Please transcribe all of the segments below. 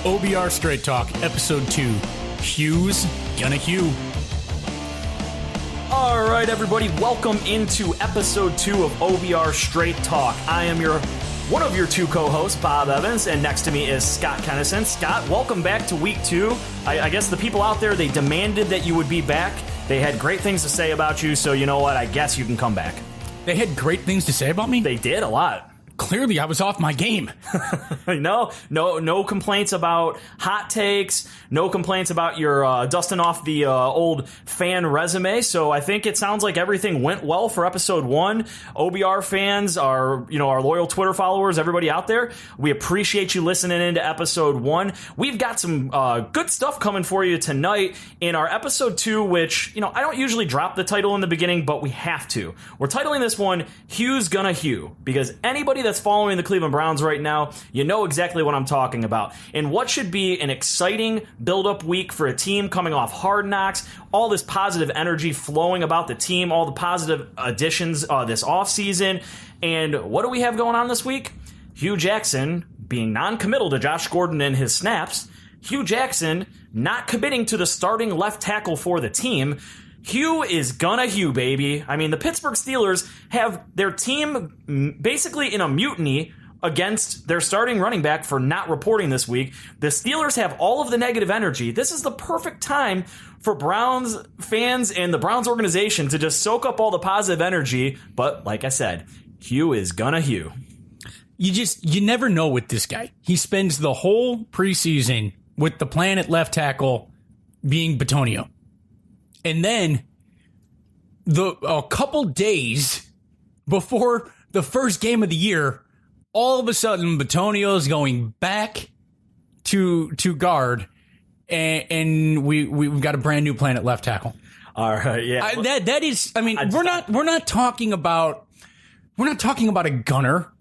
OBR Straight Talk, Episode 2, Hues Gonna Hue. All right, everybody, welcome into Episode 2 of OBR Straight Talk. I am one of your two co-hosts, Bob Evans, and next to me is Scott Kennison. Scott, welcome back to Week 2. I guess the people out there, they demanded that you would be back. They had great things to say about you, so you know what? I guess you can come back. They had great things to say about me? They did, a lot. Clearly, I was off my game. No complaints about hot takes. No complaints about your dusting off the old fan resume. So I think it sounds like everything went well for episode 1. OBR fans, our loyal Twitter followers, everybody out there, we appreciate you listening into episode 1. We've got some good stuff coming for you tonight in our episode 2, which, I don't usually drop the title in the beginning, but we have to. We're titling this one, Hues Gonna Hue, because anybody that's following the Cleveland Browns right now, you know exactly what I'm talking about. And what should be an exciting build-up week for a team coming off Hard Knocks, all this positive energy flowing about the team, all the positive additions this offseason. And what do we have going on this week? Hue Jackson being non-committal to Josh Gordon and his snaps. Hue Jackson not committing to the starting left tackle for the team. Hue is gonna Hue, baby. I mean, the Pittsburgh Steelers have their team basically in a mutiny against their starting running back for not reporting this week. The Steelers have all of the negative energy. This is the perfect time for Browns fans and the Browns organization to just soak up all the positive energy. But like I said, Hue is gonna Hue. You never know with this guy. He spends the whole preseason with the plan at left tackle being Pitoni Oh. And then a couple days before the first game of the year, all of a sudden Pitoni Oh is going back to guard, and we've got a brand new plan at left tackle. All right, yeah. That is. I mean, we're not talking about a gunner.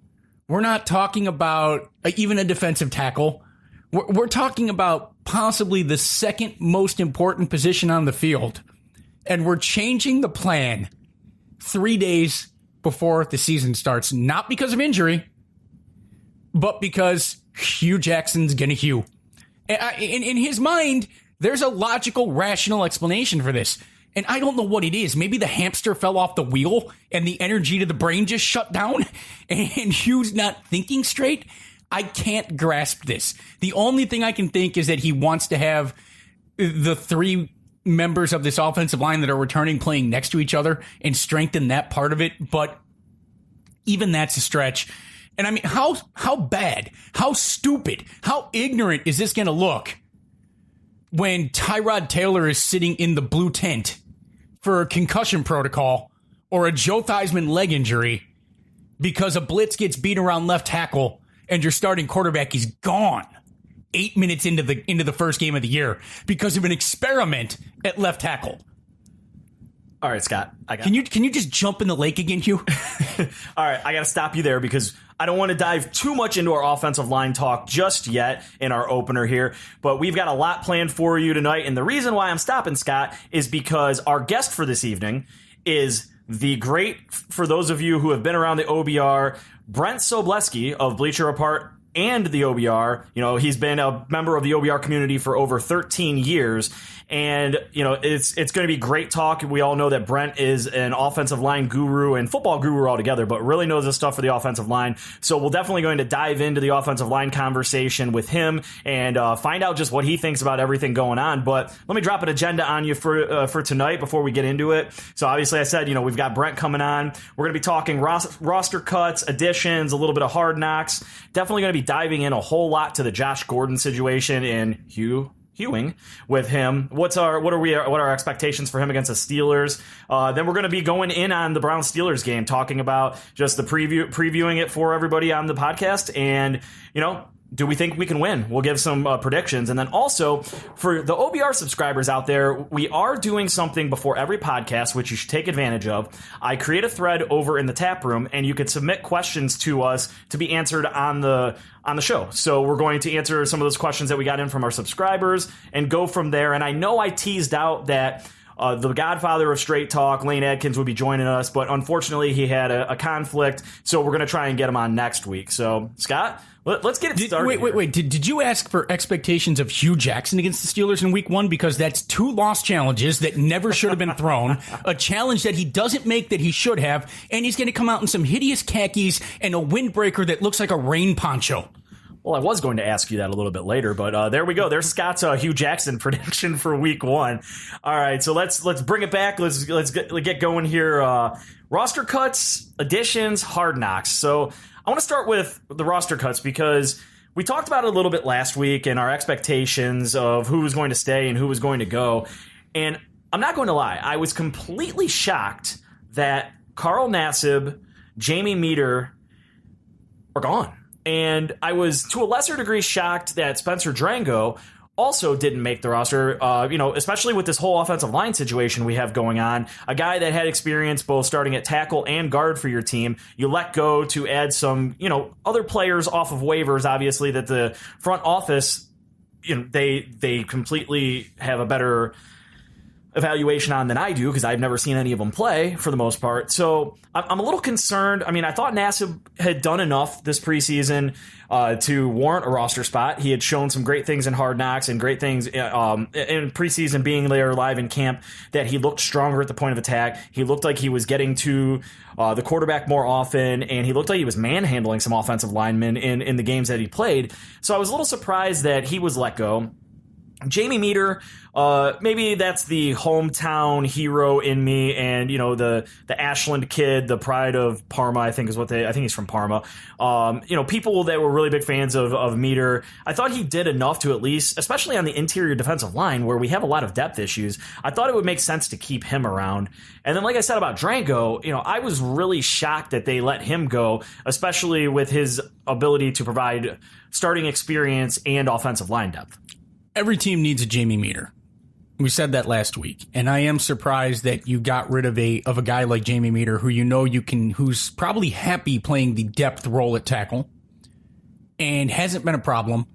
We're not talking about even a defensive tackle. We're talking about possibly the second most important position on the field. And we're changing the plan 3 days before the season starts. Not because of injury, but because Hue Jackson's gonna Hue. In his mind, there's a logical, rational explanation for this. And I don't know what it is. Maybe the hamster fell off the wheel and the energy to the brain just shut down and Hue's not thinking straight. I can't grasp this. The only thing I can think is that he wants to have the three members of this offensive line that are returning playing next to each other and strengthen that part of it. But even that's a stretch. And I mean, how bad, how stupid, how ignorant is this going to look when Tyrod Taylor is sitting in the blue tent for a concussion protocol or a Joe Theismann leg injury because a blitz gets beat around left tackle and your starting quarterback is gone 8 minutes into the first game of the year because of an experiment at left tackle. All right, Scott. Can you just jump in the lake again, Hugh? All right, I got to stop you there because I don't want to dive too much into our offensive line talk just yet in our opener here, but we've got a lot planned for you tonight. And the reason why I'm stopping, Scott, is because our guest for this evening is the great, for those of you who have been around the OBR, Brent Sobleski of Bleacher Report and the OBR. He's been a member of the OBR community for over 13 years. And, it's going to be great talk. We all know that Brent is an offensive line guru and football guru altogether, but really knows this stuff for the offensive line. So we're definitely going to dive into the offensive line conversation with him and find out just what he thinks about everything going on. But let me drop an agenda on you for tonight before we get into it. So obviously I said, we've got Brent coming on. We're going to be talking roster cuts, additions, a little bit of Hard Knocks. Definitely going to be diving in a whole lot to the Josh Gordon situation and Hewing with him. What are our expectations for him against the Steelers? Then we're going to be going in on the Browns Steelers game, talking about just the previewing it for everybody on the podcast, and do we think we can win? We'll give some predictions. And then also, for the OBR subscribers out there, we are doing something before every podcast, which you should take advantage of. I create a thread over in the tap room, and you can submit questions to us to be answered on the show. So we're going to answer some of those questions that we got in from our subscribers and go from there. And I know I teased out that The godfather of Straight Talk, Lane Adkins, would be joining us, but unfortunately he had a conflict, so we're going to try and get him on next week. So, Scott, let's get it started. Wait. Did you ask for expectations of Hugh Jackson against the Steelers in week 1? Because that's 2 lost challenges that never should have been thrown, a challenge that he doesn't make that he should have, and he's going to come out in some hideous khakis and a windbreaker that looks like a rain poncho. Well, I was going to ask you that a little bit later, but there we go. There's Scott's Hugh Jackson prediction for week 1. All right, so let's bring it back. Let's get going here. Roster cuts, additions, hard knocks. So I want to start with the roster cuts because we talked about it a little bit last week and our expectations of who was going to stay and who was going to go. And I'm not going to lie, I was completely shocked that Carl Nassib, Jamie Meter are gone. And I was, to a lesser degree, shocked that Spencer Drango also didn't make the roster, especially with this whole offensive line situation we have going on. A guy that had experience both starting at tackle and guard for your team. You let go to add some, other players off of waivers, obviously, that the front office, they completely have a better evaluation on than I do because I've never seen any of them play for the most part. So I'm a little concerned. I mean, I thought Nassib had done enough this preseason to warrant a roster spot. He had shown some great things in Hard Knocks and great things in preseason being there live in camp, that he looked stronger at the point of attack. He looked like he was getting to the quarterback more often, and he looked like he was manhandling some offensive linemen in the games that he played. So I was a little surprised that he was let go. Jamie Meter, maybe that's the hometown hero in me, and the Ashland kid, the pride of Parma, I think he's from Parma. People that were really big fans of Meter. I thought he did enough to at least, especially on the interior defensive line where we have a lot of depth issues. I thought it would make sense to keep him around. And then, like I said about Drango, I was really shocked that they let him go, especially with his ability to provide starting experience and offensive line depth. Every team needs a Jamie Meter. We said that last week, and I am surprised that you got rid of a guy like Jamie Meter, who who's probably happy playing the depth role at tackle, and hasn't been a problem,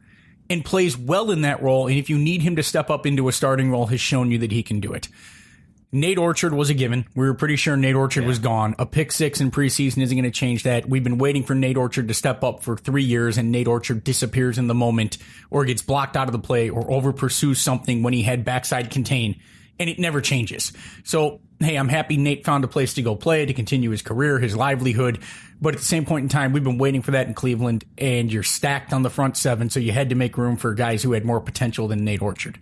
and plays well in that role. And if you need him to step up into a starting role, has shown you that he can do it. Nate Orchard was a given. We were pretty sure Nate Orchard was gone. A pick 6 in preseason isn't going to change that. We've been waiting for Nate Orchard to step up for 3 years, and Nate Orchard disappears in the moment or gets blocked out of the play or over pursues something when he had backside contain, and it never changes. So, hey, I'm happy Nate found a place to go play, to continue his career, his livelihood. But at the same point in time, we've been waiting for that in Cleveland, and you're stacked on the front 7, so you had to make room for guys who had more potential than Nate Orchard.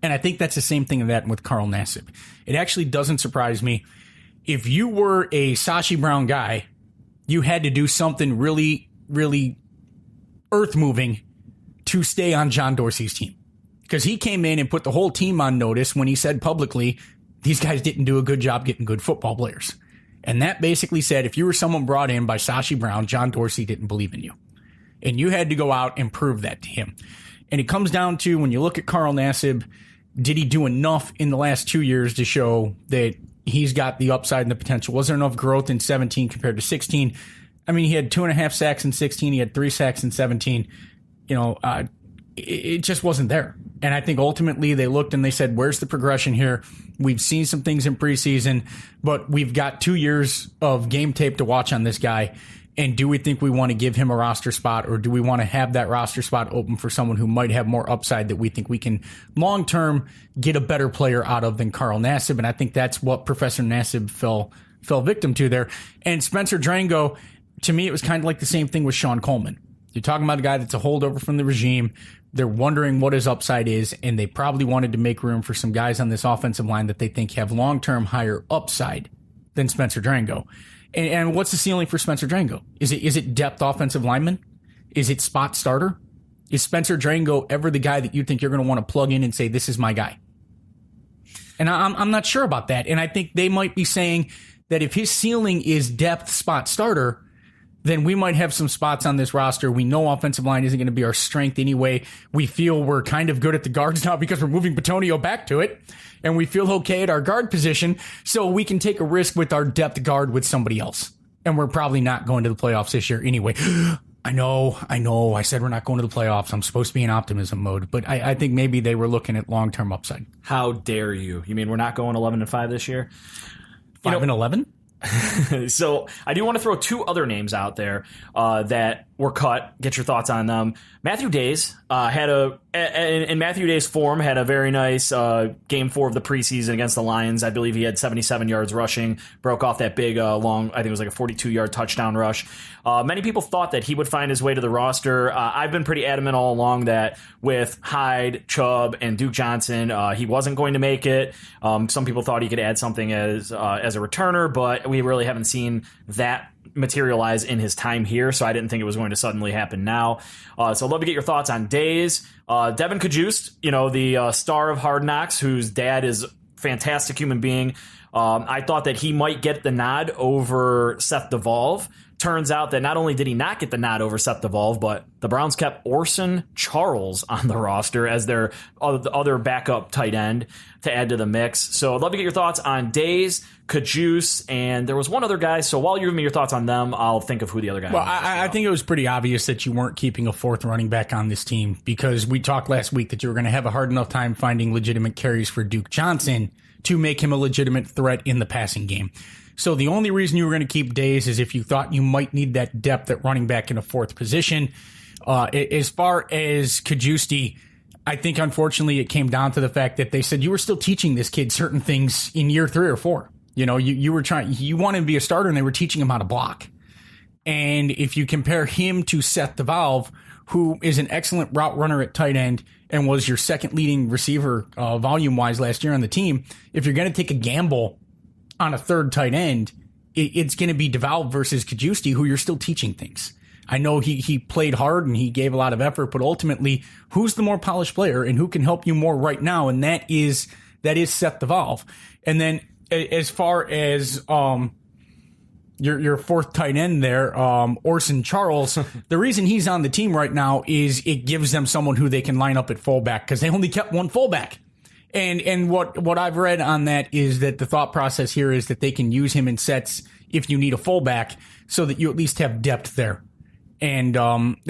And I think that's the same thing with Carl Nassib. It actually doesn't surprise me. If you were a Sashi Brown guy, you had to do something really, really earth-moving to stay on John Dorsey's team. Because he came in and put the whole team on notice when he said publicly, these guys didn't do a good job getting good football players. And that basically said, if you were someone brought in by Sashi Brown, John Dorsey didn't believe in you. And you had to go out and prove that to him. And it comes down to, when you look at Carl Nassib, did he do enough in the last 2 years to show that he's got the upside and the potential? Was there enough growth in 17 compared to 16? I mean, he had 2.5 sacks in 16. He had 3 sacks in 17. It just wasn't there. And I think ultimately they looked and they said, where's the progression here? We've seen some things in preseason, but we've got 2 years of game tape to watch on this guy. And do we think we want to give him a roster spot, or do we want to have that roster spot open for someone who might have more upside that we think we can long-term get a better player out of than Carl Nassib? And I think that's what Professor Nassib fell victim to there. And Spencer Drango, to me, it was kind of like the same thing with Sean Coleman. You're talking about a guy that's a holdover from the regime. They're wondering what his upside is, and they probably wanted to make room for some guys on this offensive line that they think have long-term higher upside than Spencer Drango. And what's the ceiling for Spencer Drango? Is it depth offensive lineman? Is it spot starter? Is Spencer Drango ever the guy that you think you're going to want to plug in and say, this is my guy? And I'm not sure about that. And I think they might be saying that if his ceiling is depth spot starter, then we might have some spots on this roster. We know offensive line isn't going to be our strength anyway. We feel we're kind of good at the guards now because we're moving Pitoni Oh back to it. And we feel okay at our guard position, so we can take a risk with our depth guard with somebody else. And we're probably not going to the playoffs this year anyway. I know. I said we're not going to the playoffs. I'm supposed to be in optimism mode, but I think maybe they were looking at long-term upside. How dare you? You mean we're not going 11-5 this year? 5-11? So I do want to throw two other names out there that were cut. Get your thoughts on them. Matthew Days in Matthew Days' form, had a very nice game 4 of the preseason against the Lions. I believe he had 77 yards rushing, broke off that big, long, I think it was like a 42-yard touchdown rush. Many people thought that he would find his way to the roster. I've been pretty adamant all along that with Hyde, Chubb, and Duke Johnson, he wasn't going to make it. Some people thought he could add something as a returner, but we really haven't seen that materialize in his time here, so I didn't think it was going to suddenly happen now. So I'd love to get your thoughts on Days. Devon Cajuste, the star of Hard Knocks, whose dad is a fantastic human being. I thought that he might get the nod over Seth DeVolve. Turns out that not only did he not get the nod over Seth DeVolve, but the Browns kept Orson Charles on the roster as their other backup tight end to add to the mix. So I'd love to get your thoughts on Days, Cajuste, and there was one other guy. So while you're giving me your thoughts on them, I'll think of who the other guy was. Well, I think it was pretty obvious that you weren't keeping a fourth running back on this team because we talked last week that you were going to have a hard enough time finding legitimate carries for Duke Johnson to make him a legitimate threat in the passing game. So the only reason you were going to keep Days is if you thought you might need that depth at running back in a fourth position. As far as Cajuste, I think unfortunately it came down to the fact that they said you were still teaching this kid certain things in year 3 or 4. You wanted to be a starter and they were teaching him how to block. And if you compare him to Seth DeVolve, who is an excellent route runner at tight end and was your second leading receiver volume wise last year on the team, if you're going to take a gamble on a third tight end, it's going to be DeVolve versus Cajuste, who you're still teaching things. I know he played hard and he gave a lot of effort, but ultimately, who's the more polished player and who can help you more right now? And that is Seth DeVolve. And then as far as your fourth tight end there, Orson Charles, the reason he's on the team right now is it gives them someone who they can line up at fullback because they only kept one fullback. And what I've read on that is that the thought process here is that they can use him in sets if you need a fullback so that you at least have depth there. And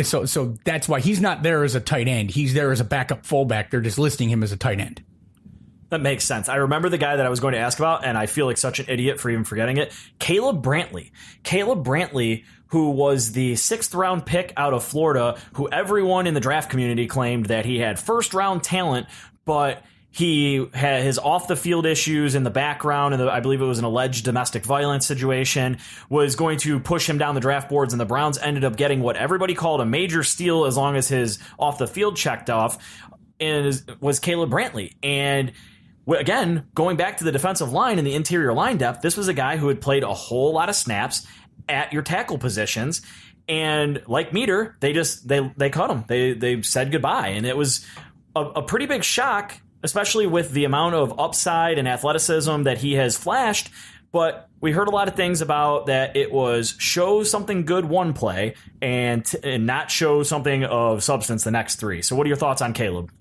so that's why he's not there as a tight end. He's there as a backup fullback. They're just listing him as a tight end. That makes sense. I remember the guy that I was going to ask about, and I feel like such an idiot for even forgetting it. Caleb Brantley, who was the 6th round pick out of Florida, who everyone in the draft community claimed that he had first round talent, but he had his off-the-field issues in the background, and I believe it was an alleged domestic violence situation, was going to push him down the draft boards, and the Browns ended up getting what everybody called a major steal as long as his off-the-field checked off, and was Caleb Brantley. And again, going back to the defensive line and the interior line depth, this was a guy who had played a whole lot of snaps at your tackle positions, and like Meter, they cut him. They said goodbye, and it was a pretty big shock, especially with the amount of upside and athleticism that he has flashed. But we heard a lot of things about that it was show something good one play and not show something of substance the next 3. So what are your thoughts on Caleb?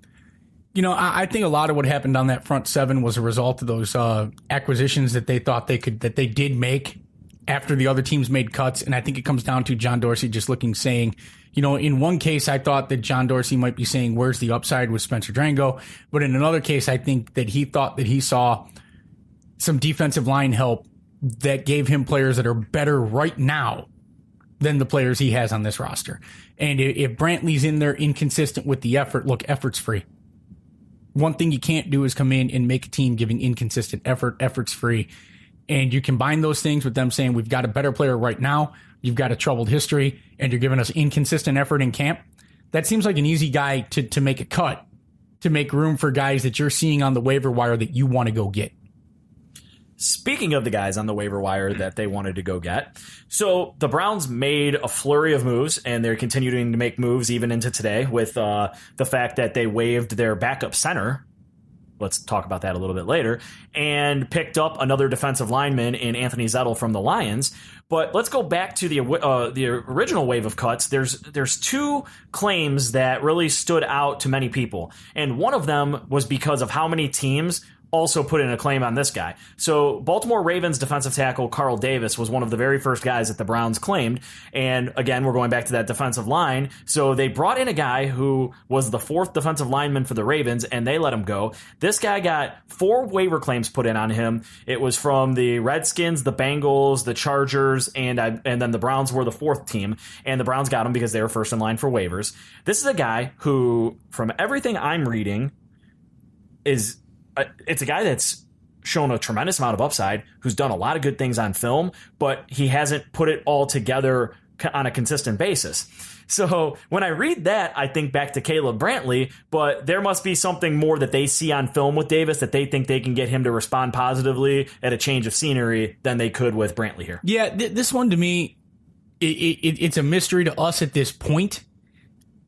I think a lot of what happened on that front 7 was a result of those acquisitions that they thought they did make after the other teams made cuts. And I think it comes down to John Dorsey just saying, in one case, I thought that John Dorsey might be saying, where's the upside with Spencer Drango? But in another case, I think that he thought that he saw some defensive line help that gave him players that are better right now than the players he has on this roster. And if Brantley's in there inconsistent with the effort, look, effort's free. One thing you can't do is come in and make a team giving inconsistent effort. Effort's free. And you combine those things with them saying, we've got a better player right now, you've got a troubled history, and you're giving us inconsistent effort in camp. That seems like an easy guy to make a cut, to make room for guys that you're seeing on the waiver wire that you want to go get. Speaking of the guys on the waiver wire that they wanted to go get, so the Browns made a flurry of moves, and they're continuing to make moves even into today with the fact that they waived their backup center. Let's talk about that a little bit later, and picked up another defensive lineman in Anthony Vettel from the Lions. But let's go back to the original wave of cuts. There's 2 claims that really stood out to many people, and one of them was because of how many teams also put in a claim on this guy. So Baltimore Ravens defensive tackle Carl Davis was one of the very first guys that the Browns claimed. And again, we're going back to that defensive line. So they brought in a guy who was the 4th defensive lineman for the Ravens, and they let him go. This guy got 4 waiver claims put in on him. It was from the Redskins, the Bengals, the Chargers, and then the Browns were the 4th team. And the Browns got him because they were first in line for waivers. This is a guy who, from everything I'm reading, it's a guy that's shown a tremendous amount of upside, who's done a lot of good things on film, but he hasn't put it all together on a consistent basis. So when I read that, I think back to Caleb Brantley, but there must be something more that they see on film with Davis that they think they can get him to respond positively at a change of scenery than they could with Brantley here. Yeah, this one to me, it's a mystery to us at this point.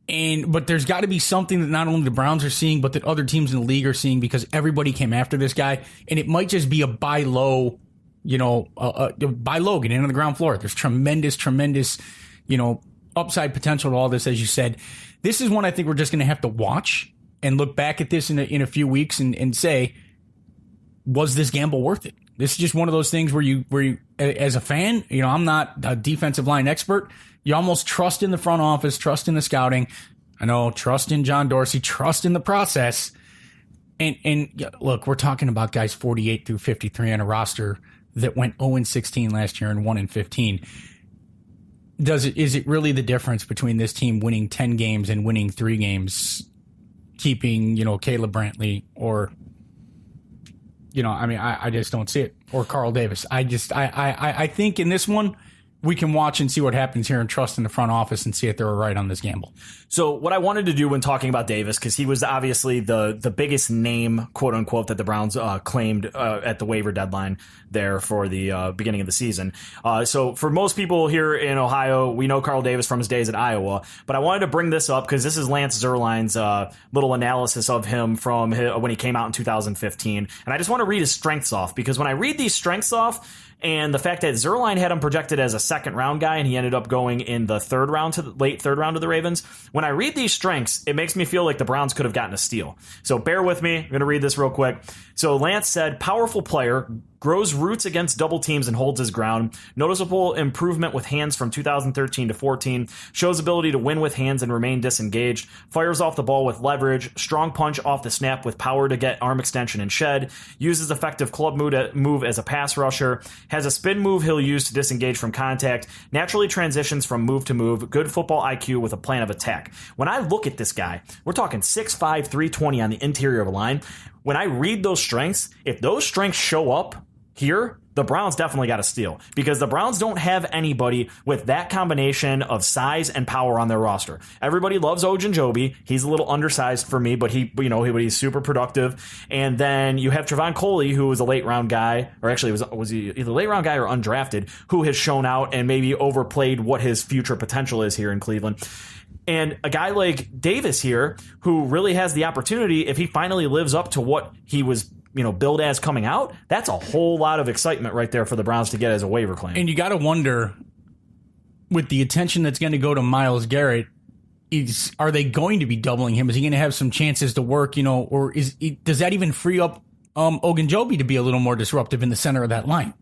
But there's got to be something that not only the Browns are seeing, but that other teams in the league are seeing, because everybody came after this guy. And it might just be a buy low, buy low, get in on the ground floor. There's tremendous, upside potential to all this, as you said. This is one I think we're just going to have to watch and look back at this in a few weeks and say, was this gamble worth it? This is just one of those things where you, as a fan, I'm not a defensive line expert. You almost trust in the front office, trust in the scouting. I know, trust in John Dorsey, trust in the process. And look, we're talking about guys 48 through 53 on a roster that went 0-16 last year and 1-15. Is it really the difference between this team winning 10 games and winning 3 games, keeping, Caleb Brantley or, I just don't see it. Or Carl Davis. I think in this one, we can watch and see what happens here and trust in the front office and see if they were right on this gamble. So what I wanted to do when talking about Davis, because he was obviously the biggest name, quote unquote, that the Browns claimed at the waiver deadline there for the beginning of the season. So for most people here in Ohio, we know Carl Davis from his days at Iowa, but I wanted to bring this up because this is Lance Zierlein's little analysis of him from when he came out in 2015. And I just want to read his strengths off, because when I read these strengths off, and the fact that Zierlein had him projected as a 2nd round guy, and he ended up going in the late third round to the Ravens. When I read these strengths, it makes me feel like the Browns could have gotten a steal. So bear with me. I'm going to read this real quick. So Lance said, powerful player, grows roots against double teams and holds his ground. Noticeable improvement with hands from 2013 to 14. Shows ability to win with hands and remain disengaged. Fires off the ball with leverage. Strong punch off the snap with power to get arm extension and shed. Uses effective club move as a pass rusher. Has a spin move he'll use to disengage from contact. Naturally transitions from move to move. Good football IQ with a plan of attack. When I look at this guy, we're talking 6'5", 320 on the interior of a line. When I read those strengths, if those strengths show up here, the Browns definitely got a steal, because the Browns don't have anybody with that combination of size and power on their roster. Everybody loves Ogunjobi. He's a little undersized for me, but he's super productive. And then you have Trevon Coley, who was a late round guy, or actually was he either late round guy or undrafted, who has shown out and maybe overplayed what his future potential is here in Cleveland. And a guy like Davis here, who really has the opportunity, if he finally lives up to what he was billed as coming out, that's a whole lot of excitement right there for the Browns to get as a waiver claim. And you got to wonder, with the attention that's going to go to Myles Garrett, are they going to be doubling him? Is he going to have some chances to work, or does that even free up Ogunjobi to be a little more disruptive in the center of that line?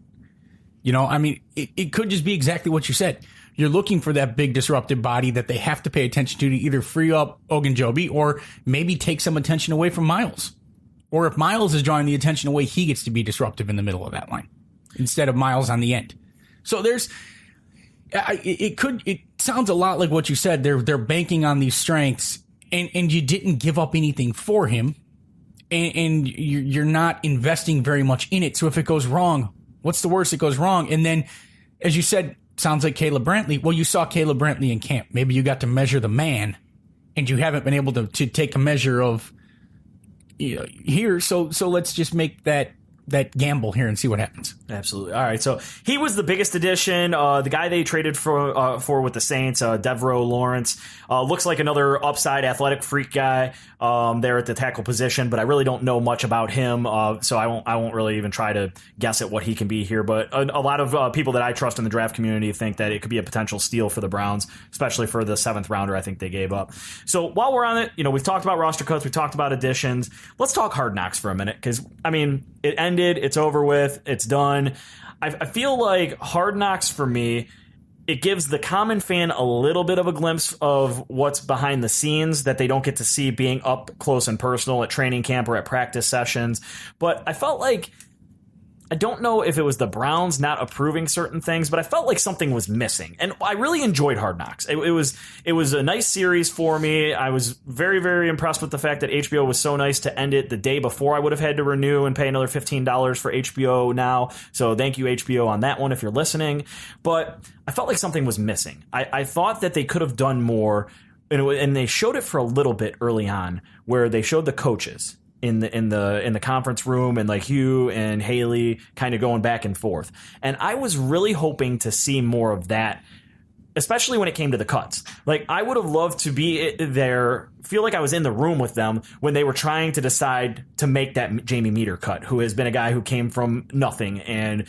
It could just be exactly what you said. You're looking for that big disruptive body that they have to pay attention to either free up Ogunjobi or maybe take some attention away from Myles. Or if Myles is drawing the attention away, he gets to be disruptive in the middle of that line instead of Myles on the end. So it sounds a lot like what you said. They're banking on these strengths, and you didn't give up anything for him, and you're not investing very much in it. So if it goes wrong, what's the worst that goes wrong? And then, as you said, sounds like Caleb Brantley. Well, you saw Caleb Brantley in camp. Maybe you got to measure the man, and you haven't been able to take a measure of here. So let's just make that that gamble here and see what happens. Absolutely. All right. So he was the biggest addition. The guy they traded for with the Saints, Devereaux Lawrence, looks like another upside athletic freak guy there at the tackle position, but I really don't know much about him. So I won't really even try to guess at what he can be here. But a lot of people that I trust in the draft community think that it could be a potential steal for the Browns, especially for the 7th rounder I think they gave up. So while we're on it, we've talked about roster cuts, we've talked about additions. Let's talk Hard Knocks for a minute, because it ended, it's over with, it's done. I feel like Hard Knocks for me, it gives the common fan a little bit of a glimpse of what's behind the scenes that they don't get to see being up close and personal at training camp or at practice sessions. But I felt like, I don't know if it was the Browns not approving certain things, but I felt like something was missing. And I really enjoyed Hard Knocks. It was a nice series for me. I was very, very impressed with the fact that HBO was so nice to end it the day before I would have had to renew and pay another $15 for HBO now. So thank you, HBO, on that one if you're listening. But I felt like something was missing. I thought that they could have done more, and they showed it for a little bit early on, where they showed the coaches in the conference room, and like Hugh and Haley kind of going back and forth. And I was really hoping to see more of that, especially when it came to the cuts. Like, I would have loved to be there, feel like I was in the room with them when they were trying to decide to make that Jamie Meter cut, who has been a guy who came from nothing and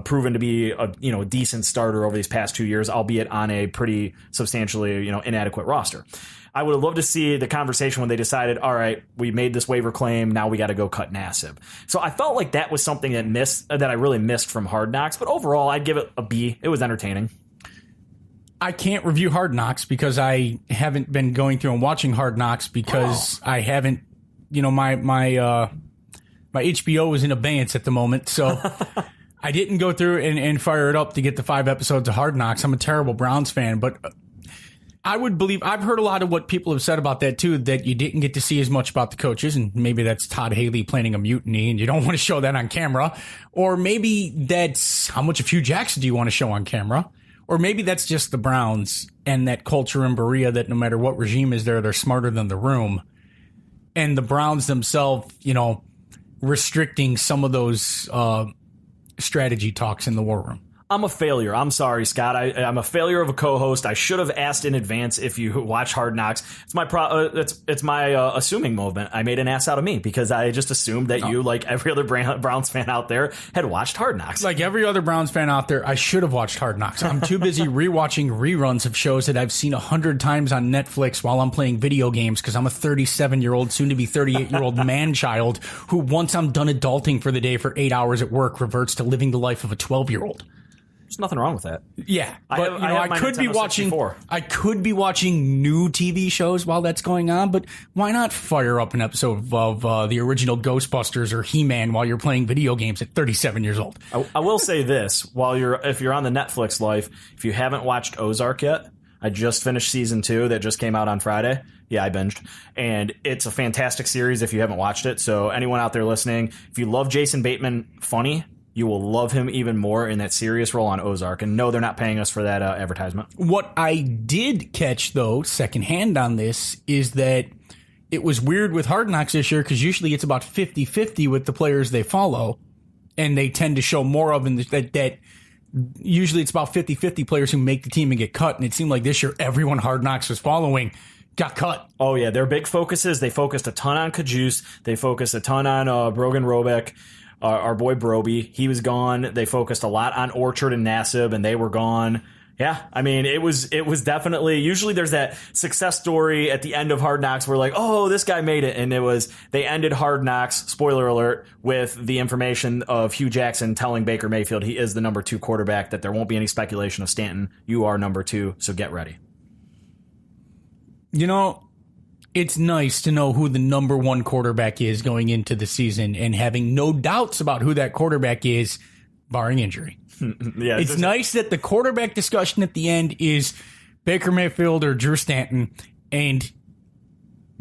proven to be a decent starter over these past 2 years, albeit on a pretty substantially inadequate roster. I would have loved to see the conversation when they decided, all right, we made this waiver claim, now we got to go cut Nassib. So I felt like that was something that I really missed from Hard Knocks. But overall, I'd give it a B. It was entertaining. I can't review Hard Knocks because I haven't been going through and watching Hard Knocks because I haven't, my HBO is in abeyance at the moment. So I didn't go through and fire it up to get the 5 episodes of Hard Knocks. I'm a terrible Browns fan, but I would believe, I've heard a lot of what people have said about that too, that you didn't get to see as much about the coaches, and maybe that's Todd Haley planning a mutiny and you don't want to show that on camera, or maybe that's how much of Hugh Jackson do you want to show on camera, or maybe that's just the Browns and that culture in Berea that no matter what regime is there, they're smarter than the room, and the Browns themselves, restricting some of those strategy talks in the war room. I'm a failure. I'm sorry, Scott. I'm a failure of a co-host. I should have asked in advance if you watch Hard Knocks. It's my assuming moment. I made an ass out of me because I just assumed that you, like every other Browns fan out there, had watched Hard Knocks. Like every other Browns fan out there, I should have watched Hard Knocks. I'm too busy rewatching reruns of shows that I've seen 100 times on Netflix while I'm playing video games because I'm a 37-year-old, soon-to-be 38-year-old man-child who, once I'm done adulting for the day for 8 hours at work, reverts to living the life of a 12-year-old. There's nothing wrong with that. Yeah, but I could be watching. I could be watching new TV shows while that's going on. But why not fire up an episode of the original Ghostbusters or He-Man while you're playing video games at 37 years old? I will say this: if you're on the Netflix life, if you haven't watched Ozark yet, I just finished season 2 that just came out on Friday. Yeah, I binged. And it's a fantastic series if you haven't watched it. So anyone out there listening, if you love Jason Bateman funny, you will love him even more in that serious role on Ozark. And no, they're not paying us for that advertisement. What I did catch, though, secondhand on this, is that it was weird with Hard Knocks this year because usually it's about 50-50 with the players they follow. And they tend to show more of that usually it's about 50-50 players who make the team and get cut. And it seemed like this year everyone Hard Knocks was following got cut. Oh, yeah. Their big focuses, they focused a ton on Cajuste. They focused a ton on Brogan Robeck. Our boy Broby, he was gone. They focused a lot on Orchard and Nassib, and they were gone. Yeah, I mean, it was definitely, usually there's that success story at the end of Hard Knocks where like, oh, this guy made it. And they ended Hard Knocks, spoiler alert, with the information of Hugh Jackson telling Baker Mayfield he is the number 2 quarterback, that there won't be any speculation of Stanton. You are number 2, so get ready. It's nice to know who the number 1 quarterback is going into the season and having no doubts about who that quarterback is, barring injury. Yeah, it's nice that the quarterback discussion at the end is Baker Mayfield or Drew Stanton. And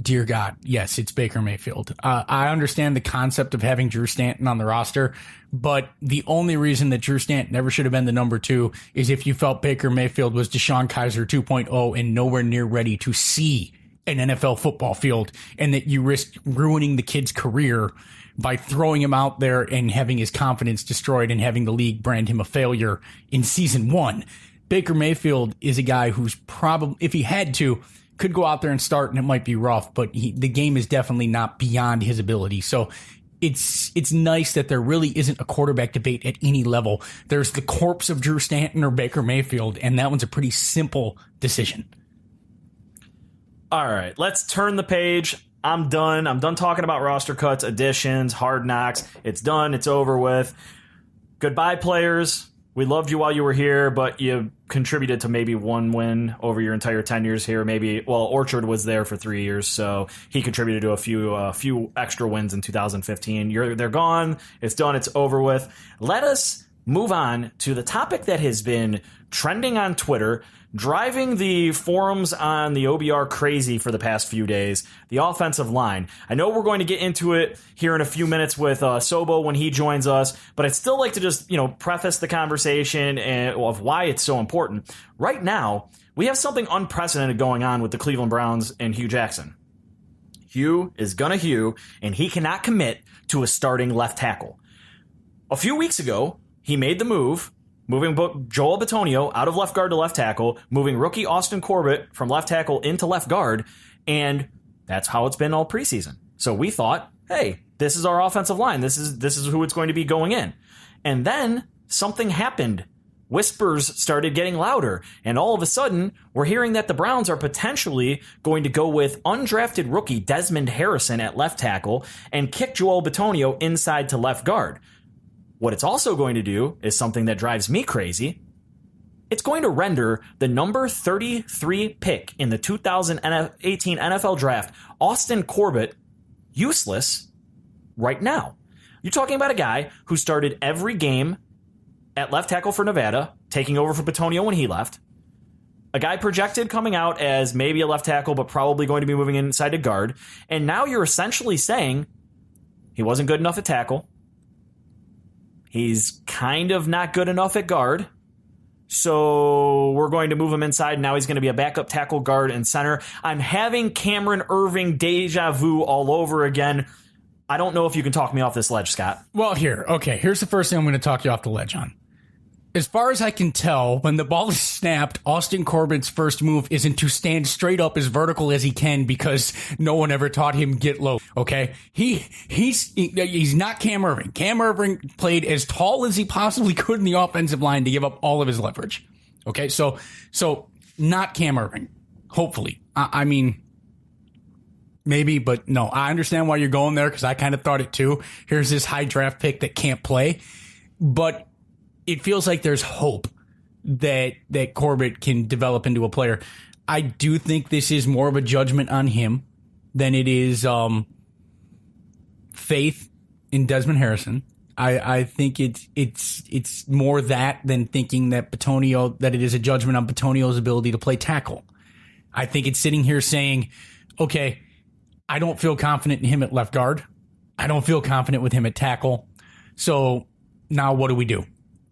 dear God, yes, it's Baker Mayfield. I understand the concept of having Drew Stanton on the roster, but the only reason that Drew Stanton never should have been the number 2 is if you felt Baker Mayfield was Deshaun Kaiser 2.0 and nowhere near ready to see an NFL football field and that you risk ruining the kid's career by throwing him out there and having his confidence destroyed and having the league brand him a failure in season 1. Baker Mayfield is a guy who's probably, if he had to, could go out there and start and it might be rough, but the game is definitely not beyond his ability. So it's nice that there really isn't a quarterback debate at any level. There's the corpse of Drew Stanton or Baker Mayfield, and that one's a pretty simple decision. All right, let's turn the page. I'm done. I'm done talking about roster cuts, additions, hard knocks. It's done. It's over with. Goodbye, players. We loved you while you were here, but you contributed to maybe one win over your entire 10 years here. Maybe, well, Orchard was there for 3 years, so he contributed to a few extra wins in 2015. They're gone. It's done. It's over with. Let us move on to the topic that has been trending on Twitter, driving the forums on the OBR crazy for the past few days, the offensive line. I know we're going to get into it here in a few minutes with Sobo when he joins us, but I'd still like to just, preface the conversation of why it's so important. Right now, we have something unprecedented going on with the Cleveland Browns and Hue Jackson. Hue is gonna Hue, and he cannot commit to a starting left tackle. A few weeks ago, he made the move, moving Joel Bitonio out of left guard to left tackle, moving rookie Austin Corbett from left tackle into left guard, and that's how it's been all preseason. So we thought, hey, this is our offensive line. This is who it's going to be going in. And then something happened. Whispers started getting louder, and all of a sudden, we're hearing that the Browns are potentially going to go with undrafted rookie Desmond Harrison at left tackle and kick Joel Bitonio inside to left guard. What it's also going to do is something that drives me crazy. It's going to render the number 33 pick in the 2018 NFL Draft, Austin Corbett, useless right now. You're talking about a guy who started every game at left tackle for Nevada, taking over for Pitoni Oh when he left. A guy projected coming out as maybe a left tackle, but probably going to be moving inside to guard. And now you're essentially saying he wasn't good enough at tackle. He's kind of not good enough at guard. So we're going to move him inside. Now he's going to be a backup tackle, guard, and center. I'm having Cameron Irving deja vu all over again. I don't know if you can talk me off this ledge, Scott. Well, here's the first thing I'm going to talk you off the ledge on. As far as I can tell, when the ball is snapped, Austin Corbett's first move isn't to stand straight up as vertical as he can because no one ever taught him get low. Okay, he's not Cam Irving. Cam Irving played as tall as he possibly could in the offensive line to give up all of his leverage. Okay, so not Cam Irving. Hopefully, I mean. Maybe, but no, I understand why you're going there because I kind of thought it too. Here's this high draft pick that can't play, but it feels like there's hope that Corbett can develop into a player. I do think this is more of a judgment on him than it is faith in Desmond Harrison. I think it's more that than thinking that that it is a judgment on Bitonio's ability to play tackle. I think it's sitting here saying, okay, I don't feel confident in him at left guard. I don't feel confident with him at tackle. So now what do?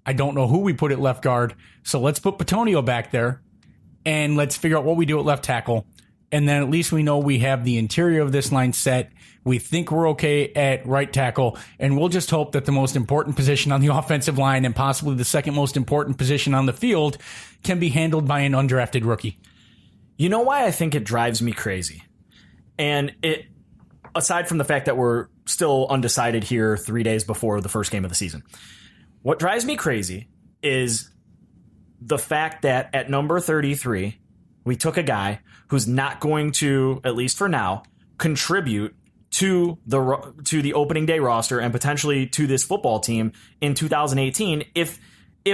I don't know who we put at left guard. So let's put Pitoni Oh back there and let's figure out what we do at left tackle. And then at least we know we have the interior of this line set. We think we're okay at right tackle. And we'll just hope that the most important position on the offensive line and possibly the second most important position on the field can be handled by an undrafted rookie. You know why I think it drives me crazy? And it, aside from the fact that we're still undecided here 3 days before the first game of the season, what drives me crazy is the fact that at number 33, we took a guy who's not going to, at least for now, contribute to the opening day roster and potentially to this football team in 2018 if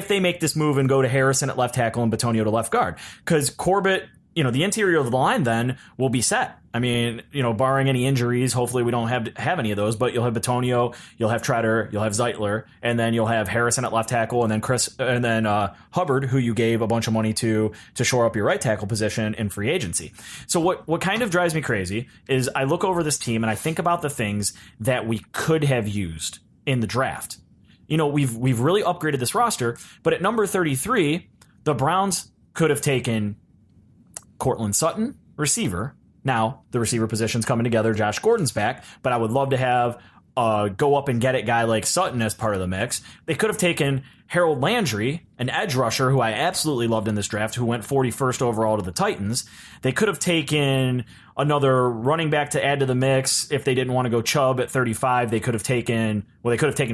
they make this move and go to Harrison at left tackle and Bitonio to left guard. Because Corbett, the interior of the line then will be set. I mean, barring any injuries, hopefully we don't have any of those, but you'll have Bitonio, you'll have Treader, you'll have Zeitler, and then you'll have Harrison at left tackle, and then Hubbard, who you gave a bunch of money to shore up your right tackle position in free agency. So what kind of drives me crazy is I look over this team and I think about the things that we could have used in the draft. We've really upgraded this roster, but at number 33, the Browns could have taken Cortland Sutton, receiver, Now, the receiver position's coming together. Josh Gordon's back, but I would love to have go up and get it guy like Sutton as part of the mix. They could have taken Harold Landry, an edge rusher who I absolutely loved in this draft, who went 41st overall to the Titans. They could have taken another running back to add to the mix. If they didn't want to go Chubb at 35, they could have taken